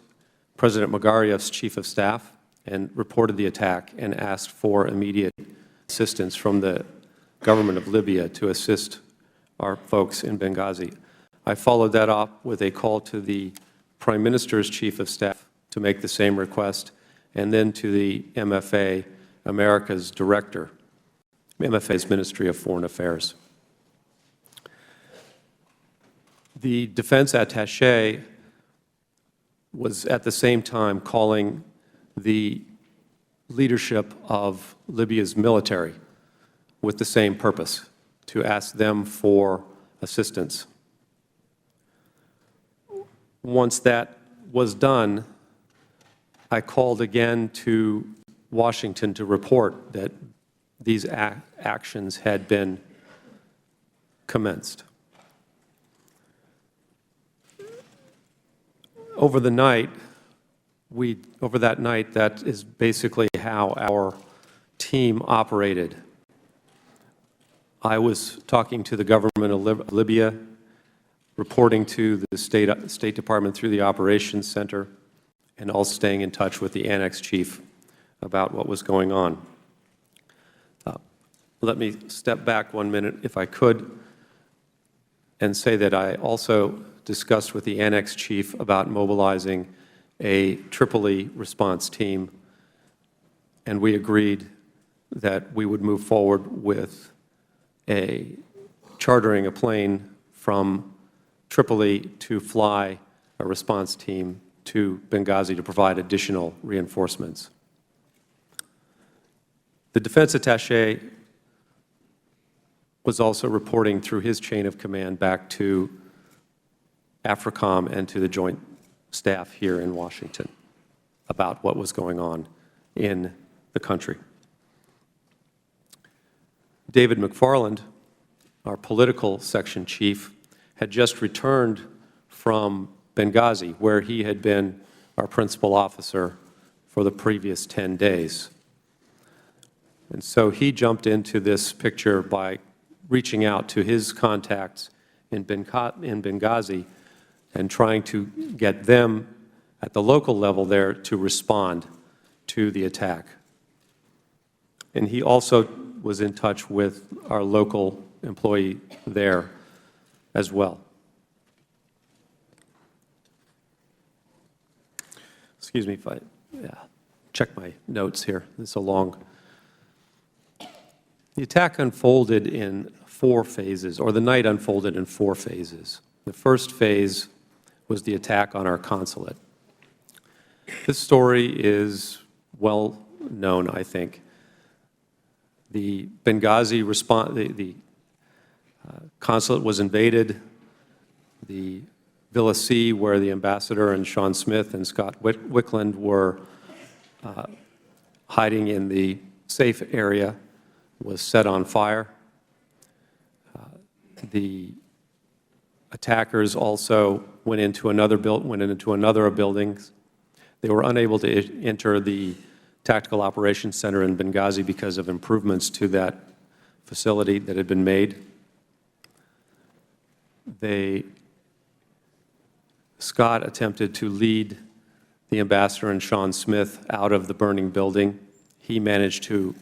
President Magariev's chief of staff and reported the attack and asked for immediate assistance from the government of Libya to assist our folks in Benghazi. I followed that up with a call to the Prime Minister's chief of staff to make the same request, and then to the MFA, America's director, MFA's Ministry of Foreign Affairs. The defense attaché was at the same time calling the leadership of Libya's military with the same purpose, to ask them for assistance. Once that was done, I called again to Washington to report that these actions had been commenced. Over that night, that is basically how our team operated. I was talking to the government of Libya, reporting to the State Department through the Operations Center, and also staying in touch with the annex chief about what was going on. Let me step back 1 minute, if I could, and say that I also discussed with the annex chief about mobilizing a Tripoli response team, and we agreed that we would move forward with chartering a plane from Tripoli to fly a response team to Benghazi to provide additional reinforcements. The defense attaché was also reporting through his chain of command back to AFRICOM and to the Joint Staff here in Washington about what was going on in the country. David McFarland, our political section chief, had just returned from Benghazi, where he had been our principal officer for the previous 10 days. And so he jumped into this picture by reaching out to his contacts in Benghazi and trying to get them at the local level there to respond to the attack. And he also was in touch with our local employee there as well. Excuse me if I check my notes here. It's a long. The attack unfolded in 4 phases, or the night unfolded in 4 phases. The first phase was the attack on our consulate. This story is well known, I think. The Benghazi response, the consulate was invaded. The Villa C, where the ambassador and Sean Smith and Scott Wickland were hiding in the safe area, was set on fire. The attackers also went into another of buildings. They were unable to enter the Tactical Operations Center in Benghazi because of improvements to that facility that had been made. Scott attempted to lead the ambassador and Sean Smith out of the burning building. He managed to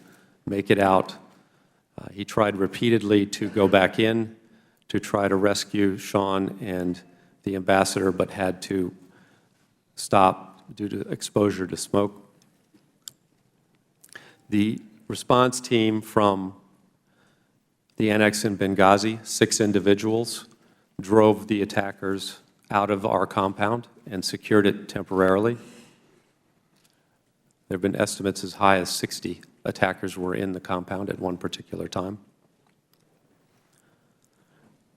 make it out. He tried repeatedly to go back in to try to rescue Sean and the ambassador, but had to stop due to exposure to smoke. The response team from the annex in Benghazi, 6 individuals, drove the attackers out of our compound and secured it temporarily. There have been estimates as high as 60 attackers were in the compound at one particular time.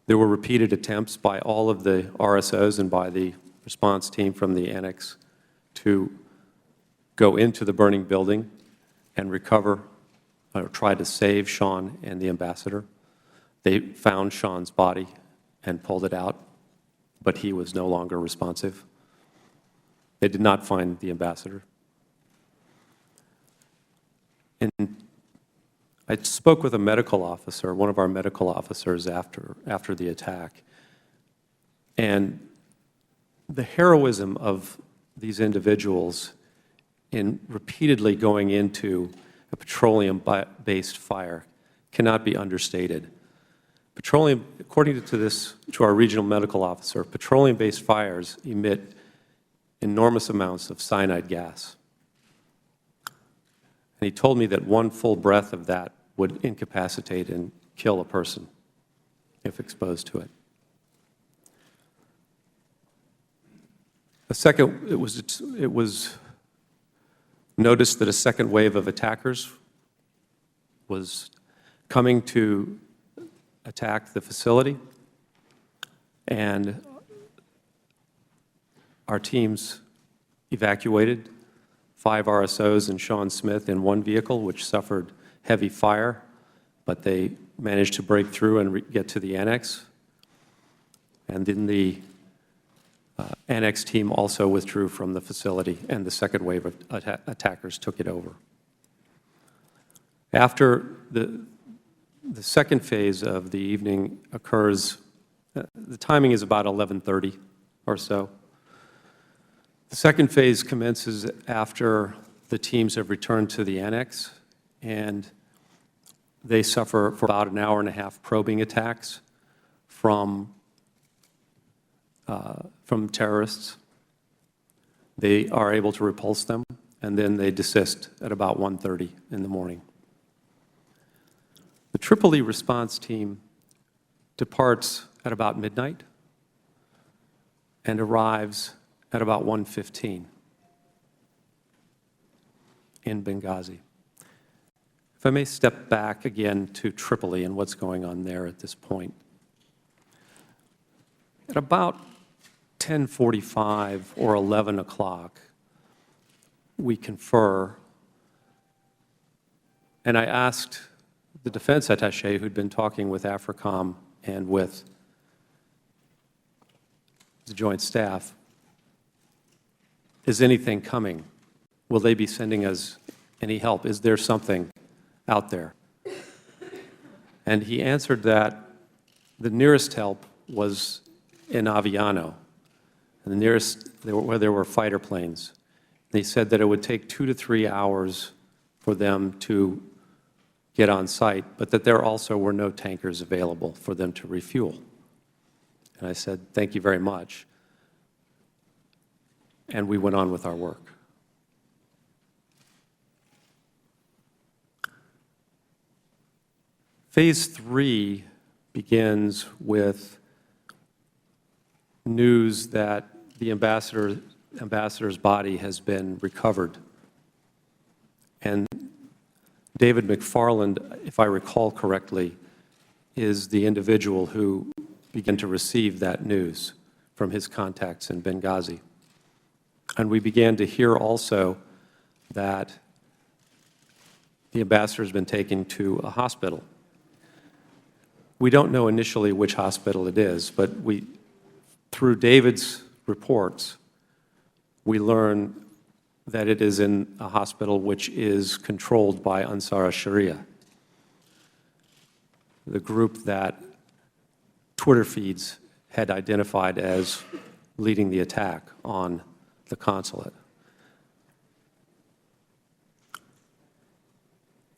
There were repeated attempts by all of the RSOs and by the response team from the annex to go into the burning building and recover or try to save Sean and the ambassador. They found Sean's body and pulled it out, but he was no longer responsive. They did not find the ambassador. And I spoke with a medical officer, one of our medical officers after the attack, and the heroism of these individuals in repeatedly going into a petroleum-based fire cannot be understated. Petroleum, according to our regional medical officer, petroleum-based fires emit enormous amounts of cyanide gas. And he told me that one full breath of that would incapacitate and kill a person if exposed to it. It was noticed that a second wave of attackers was coming to attack the facility, and our teams evacuated 5 RSOs and Sean Smith in one vehicle, which suffered heavy fire, but they managed to break through and get to the annex. And then the annex team also withdrew from the facility, and the second wave of attackers took it over. After the second phase of the evening occurs, the timing is about 11:30 or so. The second phase commences after the teams have returned to the annex, and they suffer for about an hour and a half probing attacks from terrorists. They are able to repulse them, and then they desist at about 1:30 in the morning. The Tripoli response team departs at about midnight and arrives at about 1:15 in Benghazi. If I may step back again to Tripoli and what's going on there at this point. At about 10:45 or 11 o'clock, we confer, and I asked the defense attaché who'd been talking with AFRICOM and with the Joint Staff, is anything coming? Will they be sending us any help? Is there something out there? And he answered that the nearest help was in Aviano, and the nearest where there were fighter planes. They said that it would take 2 to 3 hours for them to get on site, but that there also were no tankers available for them to refuel. And I said, thank you very much. And we went on with our work. Phase 3 begins with news that the ambassador ambassador's body has been recovered. And David McFarland, if I recall correctly, is the individual who began to receive that news from his contacts in Benghazi. And we began to hear also that the ambassador has been taken to a hospital. We don't know initially which hospital it is, but through David's reports, we learn that it is in a hospital which is controlled by Ansar al-Sharia, the group that Twitter feeds had identified as leading the attack on the consulate.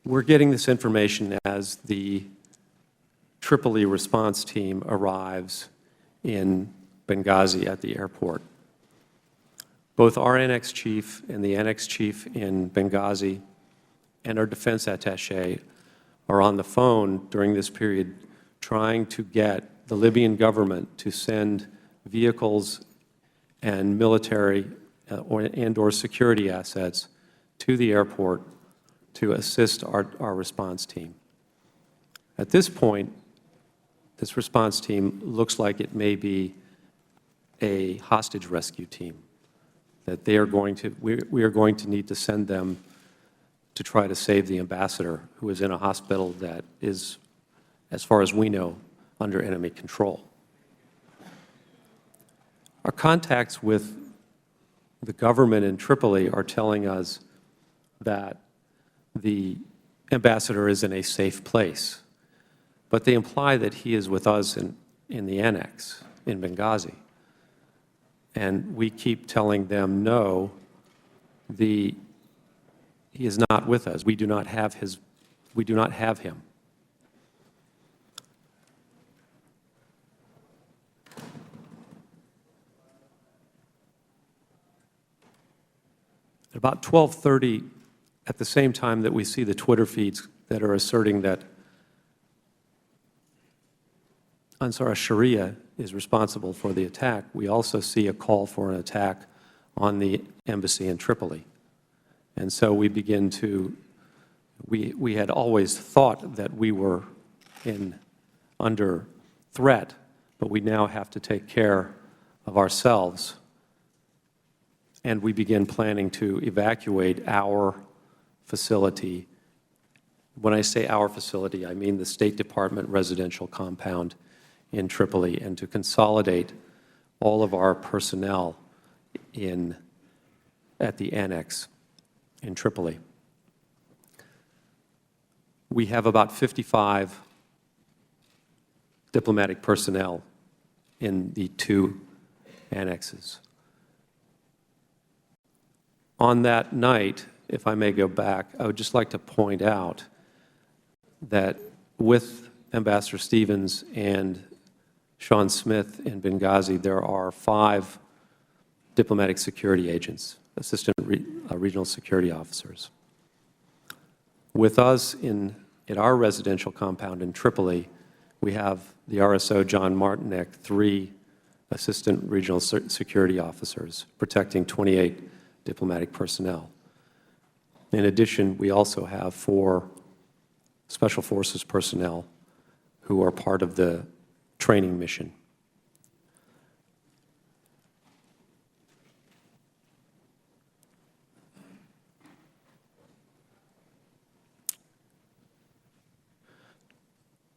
We're getting this information as the Tripoli response team arrives in Benghazi at the airport. Both our annex chief and the annex chief in Benghazi and our defense attaché are on the phone during this period trying to get the Libyan government to send vehicles and military and/or security assets to the airport to assist our response team. At this point, this response team looks like it may be a hostage rescue team, that we are going to need to send them to try to save the ambassador, who is in a hospital that is, as far as we know, under enemy control. Our contacts with the government in Tripoli are telling us that the ambassador is in a safe place, but they imply that he is with us in the annex in Benghazi. And we keep telling them, no, he is not with us. We do not have him. At about 12:30, at the same time that we see the Twitter feeds that are asserting that Ansar al-Sharia is responsible for the attack, we also see a call for an attack on the embassy in Tripoli. And so we begin to, we had always thought that we were under threat, but we now have to take care of ourselves. And we begin planning to evacuate our facility. When I say our facility, I mean the State Department residential compound in Tripoli, and to consolidate all of our personnel at the annex in Tripoli. We have about 55 diplomatic personnel in the two annexes. On that night, if I may go back, I would just like to point out that with Ambassador Stevens and Sean Smith in Benghazi, there are 5 diplomatic security agents, assistant regional security officers. With us in our residential compound in Tripoli, we have the RSO John Martinek, 3 assistant regional security officers protecting 28 diplomatic personnel. In addition, we also have 4 Special Forces personnel who are part of the training mission.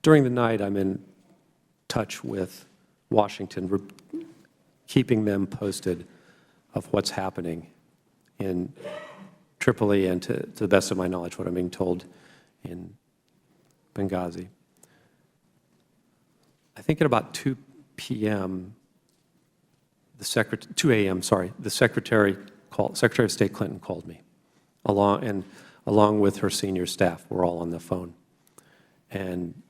During the night, I'm in touch with Washington, keeping them posted of what's happening in Tripoli and, to the best of my knowledge, what I'm being told in Benghazi. I think at about 2 p.m., 2 a.m., sorry, the Secretary of State Clinton called me, along with her senior staff. We're all on the phone. And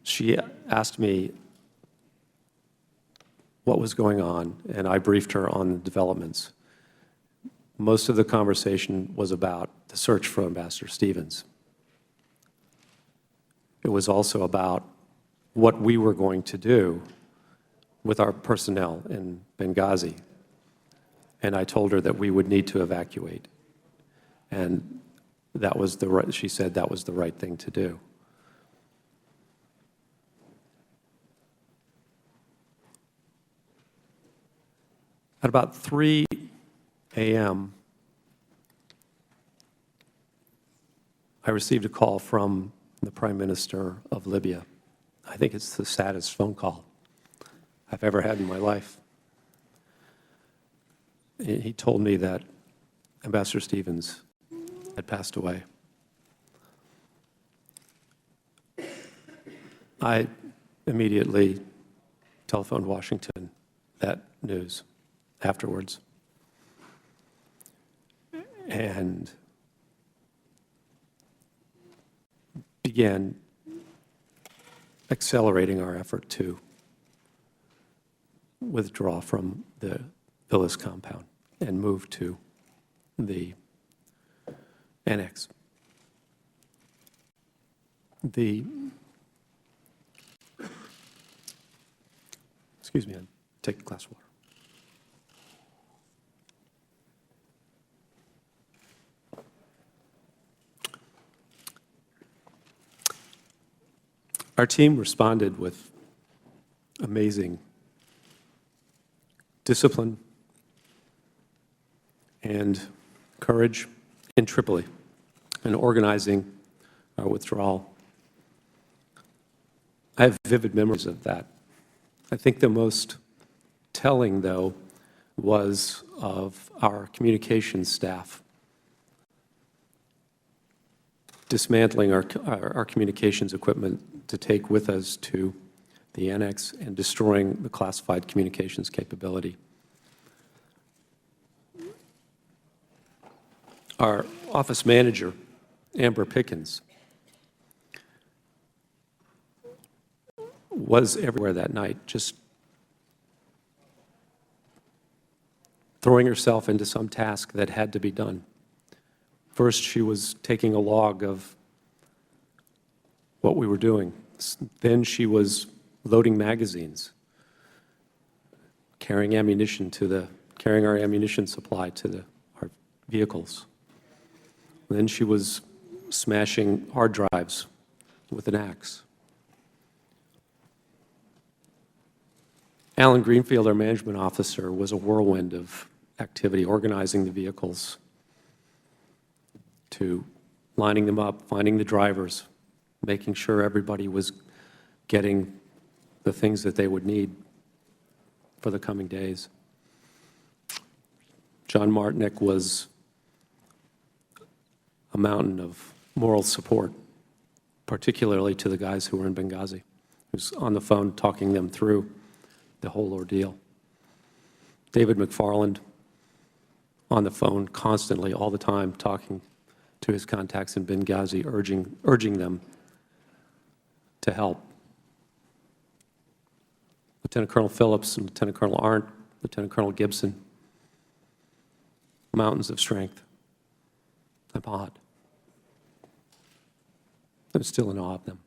she asked me what was going on, and I briefed her on the developments. Most of the conversation was about the search for Ambassador Stevens. It was also about what we were going to do with our personnel in Benghazi. and I told her that we would need to evacuate. And that was the right, she said that was the right thing to do. At about 3 a.m., I received a call from the Prime Minister of Libya. I think it's the saddest phone call I've ever had in my life. He told me that Ambassador Stevens had passed away. I immediately telephoned Washington that news afterwards. And began accelerating our effort to withdraw from the Villas compound and move to the annex. Excuse me, I'll take a glass of water. Our team responded with amazing discipline and courage in Tripoli and organizing our withdrawal. I have vivid memories of that. I think the most telling, though, was of our communications staff dismantling our communications equipment to take with us to the annex and destroying the classified communications capability. Our office manager, Amber Pickens, was everywhere that night, just throwing herself into some task that had to be done. First, she was taking a log of what we were doing. Then she was loading magazines, carrying our ammunition supply to our vehicles. Then she was smashing hard drives with an axe. Alan Greenfield, our management officer, was a whirlwind of activity, organizing the vehicles, to lining them up, finding the drivers, making sure everybody was getting the things that they would need for the coming days. John Martinick was a mountain of moral support, particularly to the guys who were in Benghazi. He was on the phone talking them through the whole ordeal. David McFarland on the phone constantly, all the time, talking to his contacts in Benghazi, urging them to help. Lieutenant Colonel Phillips and Lieutenant Colonel Arndt, Lieutenant Colonel Gibson, mountains of strength. I'm awed. I'm still in awe of them.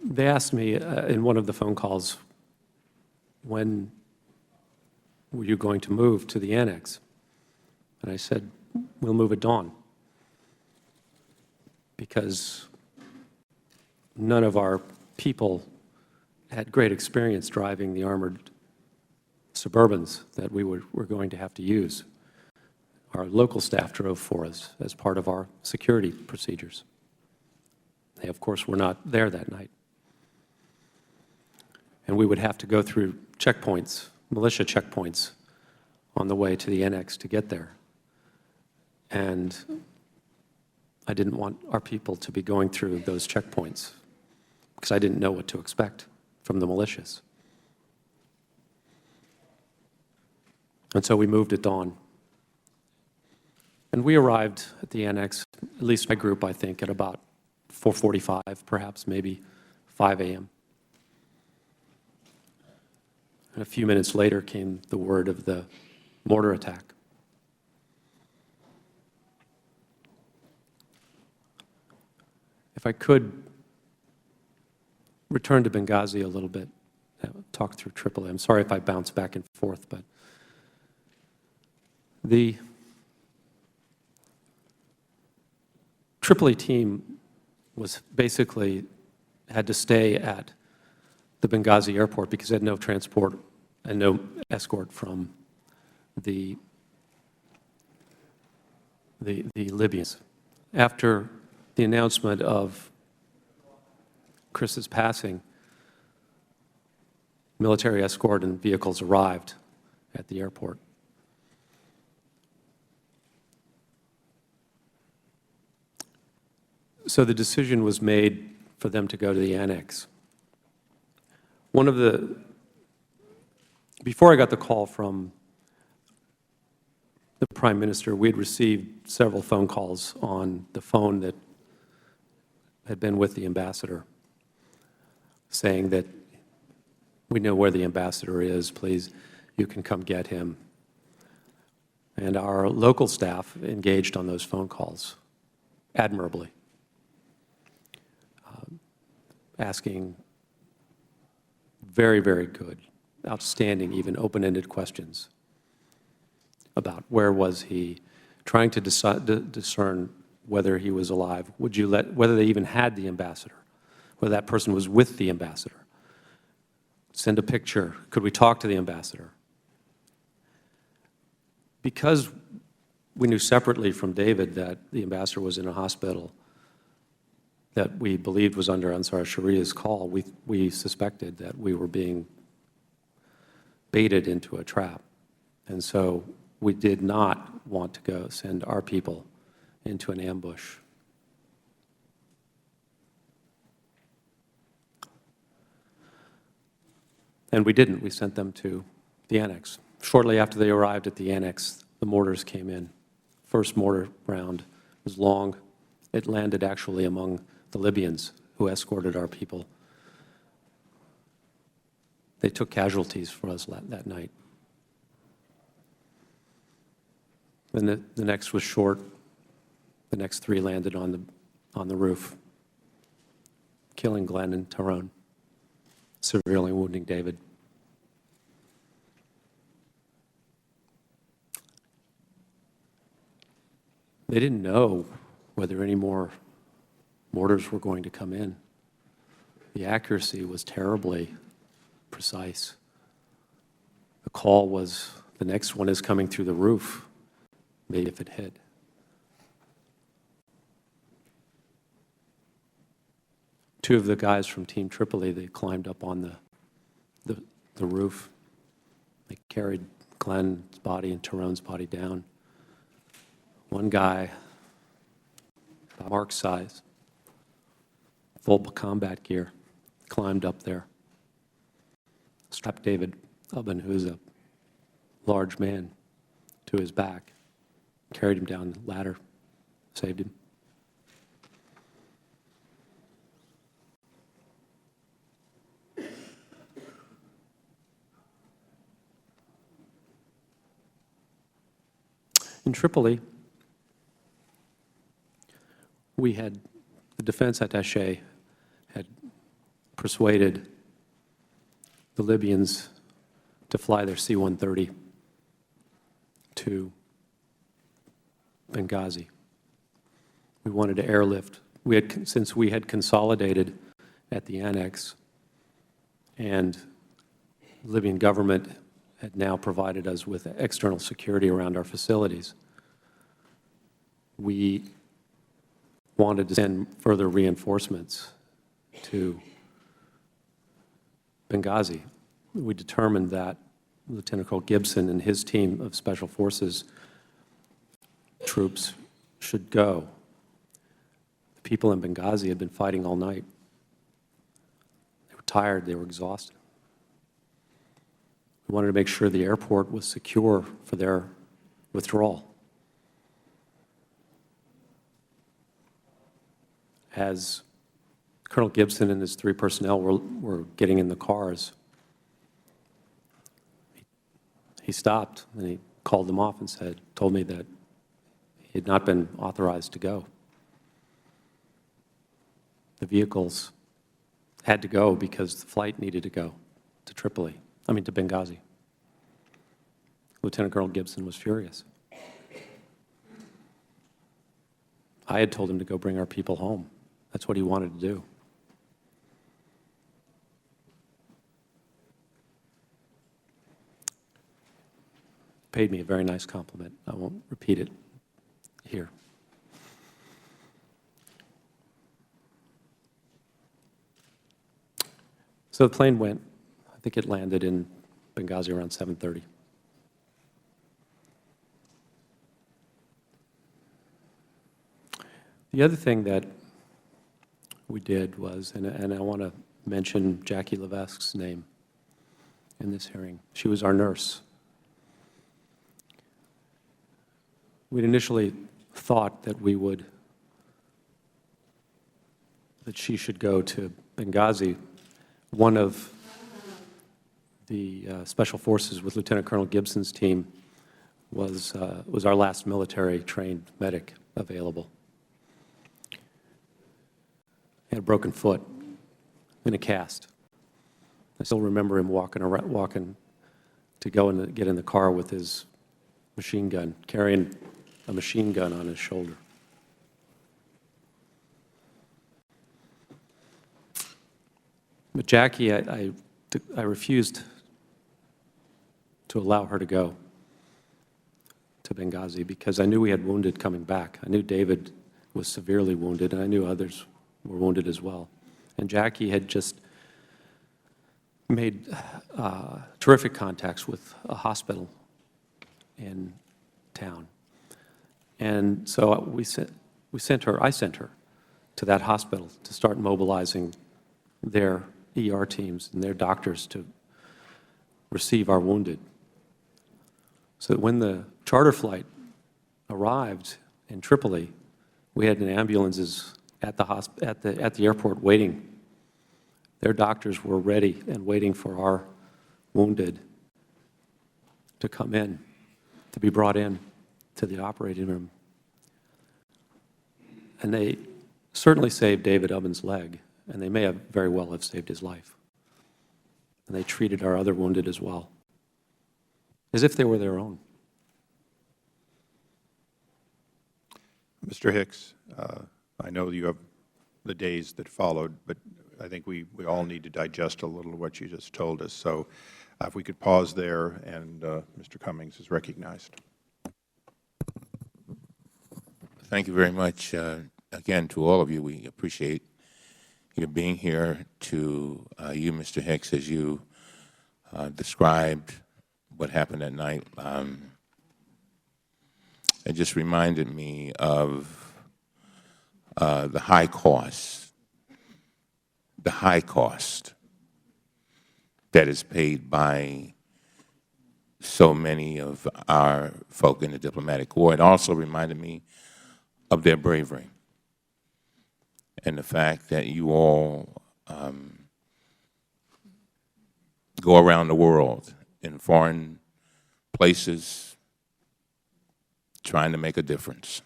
They asked me in one of the phone calls, when were you going to move to the annex? And I said, we'll move at dawn. Because none of our people had great experience driving the armored Suburbans that we were going to have to use. Our local staff drove for us as part of our security procedures. They, of course, were not there that night. And we would have to go through checkpoints, militia checkpoints, on the way to the annex to get there. And I didn't want our people to be going through those checkpoints because I didn't know what to expect from the militias. And so we moved at dawn. And we arrived at the annex, at least my group, I think, at about 4:45, perhaps, maybe 5 a.m. And a few minutes later came the word of the mortar attack. If I could return to Benghazi a little bit, talk through Tripoli. I'm sorry if I bounce back and forth, but the Tripoli team was basically had to stay at the Benghazi airport because they had no transport and no escort from the Libyans. After the announcement of Chris's passing, military escort and vehicles arrived at the airport. So the decision was made for them to go to the annex. Before I got the call from the Prime Minister, we had received several phone calls on the phone that had been with the ambassador, saying that we know where the ambassador is, please, you can come get him. And our local staff engaged on those phone calls admirably, asking very, very good, outstanding, even open-ended questions about where was he, trying to discern whether he was alive, whether they even had the ambassador, whether that person was with the ambassador. Send a picture. Could we talk to the ambassador? Because we knew separately from David that the ambassador was in a hospital that we believed was under Ansar Sharia's call, we suspected that we were being baited into a trap. And so we did not want to go send our people into an ambush. And we didn't. We sent them to the annex. Shortly after they arrived at the annex, the mortars came in. First mortar round was long. It landed actually among the Libyans who escorted our people. They took casualties for us that night. Then the next was short. The next three landed on the roof, killing Glenn and Tyrone, severely wounding David. They didn't know whether any more mortars were going to come in. The accuracy was terribly precise. The call was, the next one is coming through the roof, maybe if it hit. Two of the guys from Team Tripoli, they climbed up on the roof. They carried Glenn's body and Tyrone's body down. One guy, about Mark's size, full combat gear, climbed up there, strapped David Ubben, who is a large man, to his back, carried him down the ladder, saved him. In Tripoli, the defense attaché had persuaded the Libyans to fly their C-130 to Benghazi. We wanted to airlift. Since we had consolidated at the annex, and the Libyan government had now provided us with external security around our facilities, we wanted to send further reinforcements to Benghazi. We determined that Lieutenant Colonel Gibson and his team of Special Forces troops should go. The people in Benghazi had been fighting all night. They were tired, they were exhausted. We wanted to make sure the airport was secure for their withdrawal. As Colonel Gibson and his three personnel were getting in the cars, he stopped and he called them off and told me that he had not been authorized to go. The vehicles had to go because the flight needed to go to to Benghazi. Lieutenant Colonel Gibson was furious. I had told him to go bring our people home. That's what he wanted to do. Paid me a very nice compliment. I won't repeat it here. So the plane went. I think it landed in Benghazi around 7:30. The other thing that we did was, and I want to mention Jackie Levesque's name in this hearing. She was our nurse. We'd initially thought that she should go to Benghazi. One of the Special Forces with Lieutenant Colonel Gibson's team was our last military-trained medic available. He had a broken foot in a cast. I still remember him walking to go and get in the car with his machine gun, carrying a machine gun on his shoulder. But Jackie, I refused to allow her to go to Benghazi because I knew we had wounded coming back. I knew David was severely wounded, and I knew others were wounded as well. And Jackie had just made terrific contacts with a hospital in town. And so I sent her to that hospital to start mobilizing their ER teams and their doctors to receive our wounded. So that when the charter flight arrived in Tripoli, we had ambulances at the airport waiting. Their doctors were ready and waiting for our wounded to come in, to be brought in to the operating room. And they certainly saved David Ubben's leg, and they may have very well have saved his life. And they treated our other wounded as well, as if they were their own.
Mr. Hicks, I know you have the days that followed, but I think we all need to digest a little of what you just told us. So if we could pause there, and Mr. Cummings is recognized.
Thank you very much. Again, to all of you, we appreciate your being here. To you, Mr. Hicks, as you described what happened that night, it just reminded me of the high cost that is paid by so many of our folk in the diplomatic corps. It also reminded me of their bravery and the fact that you all go around the world in foreign places trying to make a difference.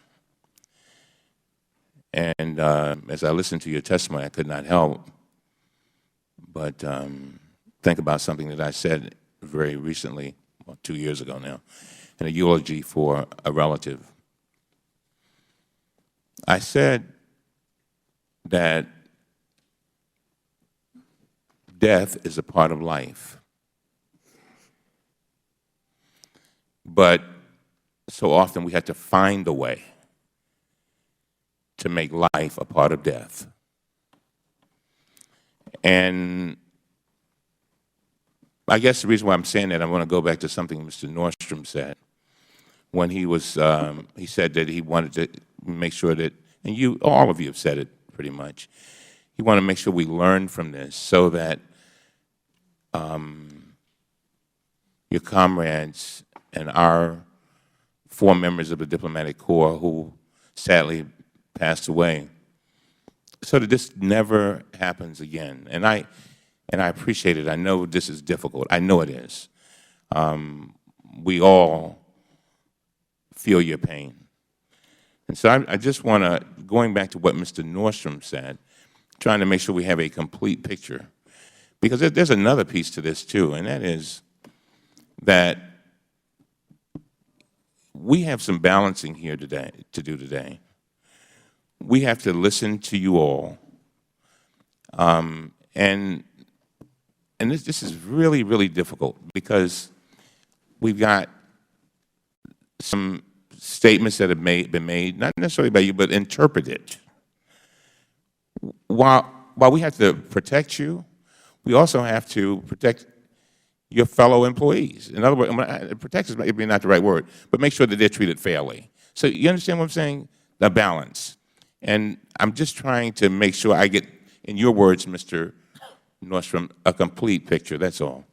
And as I listened to your testimony, I could not help but think about something that I said very recently, well, 2 years ago now, in a eulogy for a relative. I said that death is a part of life, but so often we have to find a way to make life a part of death. And I guess the reason why I'm saying that, I want to go back to something Mr. Nordstrom said when he said that he wanted to make sure that, and all of you have said it pretty much, he wanted to make sure we learn from this so that your comrades and our 4 members of the diplomatic corps who sadly passed away, so that this never happens again. And I appreciate it. I know this is difficult. I know it is. We all feel your pain. And so I just want to, going back to what Mr. Nordstrom said, trying to make sure we have a complete picture. Because there's another piece to this, too, and that is that we have some balancing here today to do today. We have to listen to you all, and this is really, really difficult because we've got some statements that have been made, not necessarily by you, but interpreted. While we have to protect you, we also have to protect your fellow employees. In other words, protect is maybe not the right word, but make sure that they're treated fairly. So you understand what I'm saying? The balance. And I'm just trying to make sure I get, in your words, Mr. Nordstrom, a complete picture, that's all.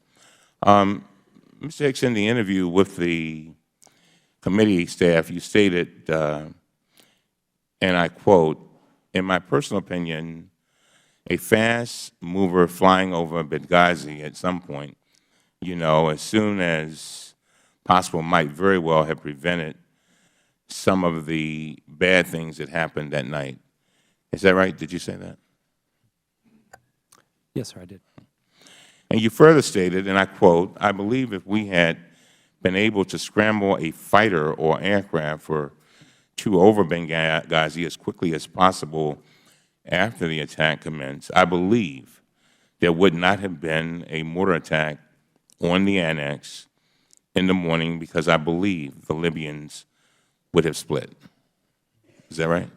Mr. Hicks, in the interview with the committee staff, you stated, and I quote, "In my personal opinion, a fast mover flying over Benghazi at some point, you know, as soon as possible, might very well have prevented some of the bad things that happened that night." Is that right? Did you say that?
Yes, sir, I did.
And you further stated, and I quote, "I believe if we had been able to scramble a fighter or aircraft to over Benghazi as quickly as possible after the attack commenced, I believe there would not have been a mortar attack on the annex in the morning because I believe the Libyans would have split." Is that right?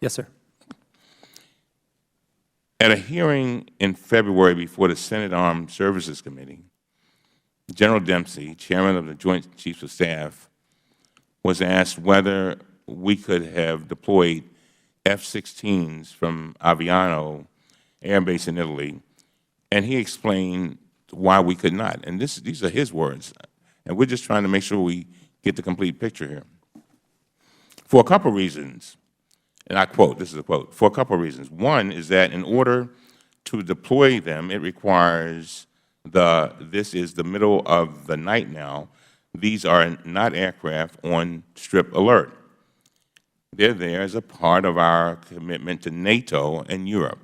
Yes, sir.
At a hearing in February before the Senate Armed Services Committee, General Dempsey, Chairman of the Joint Chiefs of Staff, was asked whether we could have deployed F-16s from Aviano Air Base in Italy, and he explained why we could not. And these are his words, and we're just trying to make sure we get the complete picture here. For a couple of reasons, and I quote, this is a quote, "For a couple of reasons. One is that in order to deploy them, it requires this is the middle of the night now. These are not aircraft on strip alert. They're there as a part of our commitment to NATO and Europe.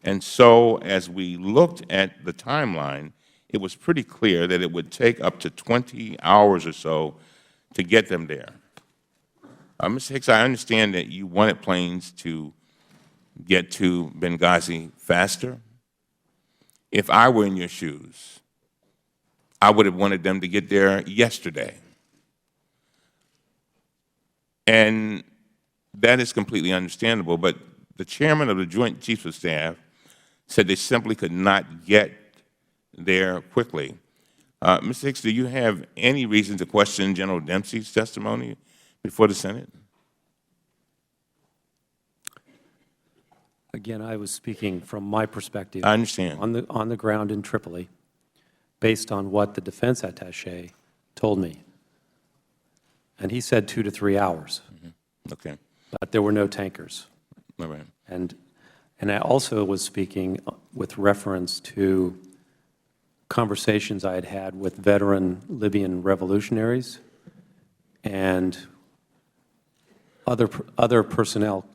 And so as we looked at the timeline, it was pretty clear that it would take up to 20 hours or so to get them there." Mr. Hicks, I understand that you wanted planes to get to Benghazi faster. If I were in your shoes, I would have wanted them to get there yesterday. And that is completely understandable, but the Chairman of the Joint Chiefs of Staff said they simply could not get there quickly. Mr. Hicks, do you have any reason to question General Dempsey's testimony before the Senate?
Again, I was speaking from my perspective.
I understand.
On the ground in Tripoli, based on what the defense attaché told me. And he said 2 to 3 hours.
Mm-hmm. Okay.
But there were no tankers.
All right.
And I also was speaking with reference to conversations I had had with veteran Libyan revolutionaries and other personnel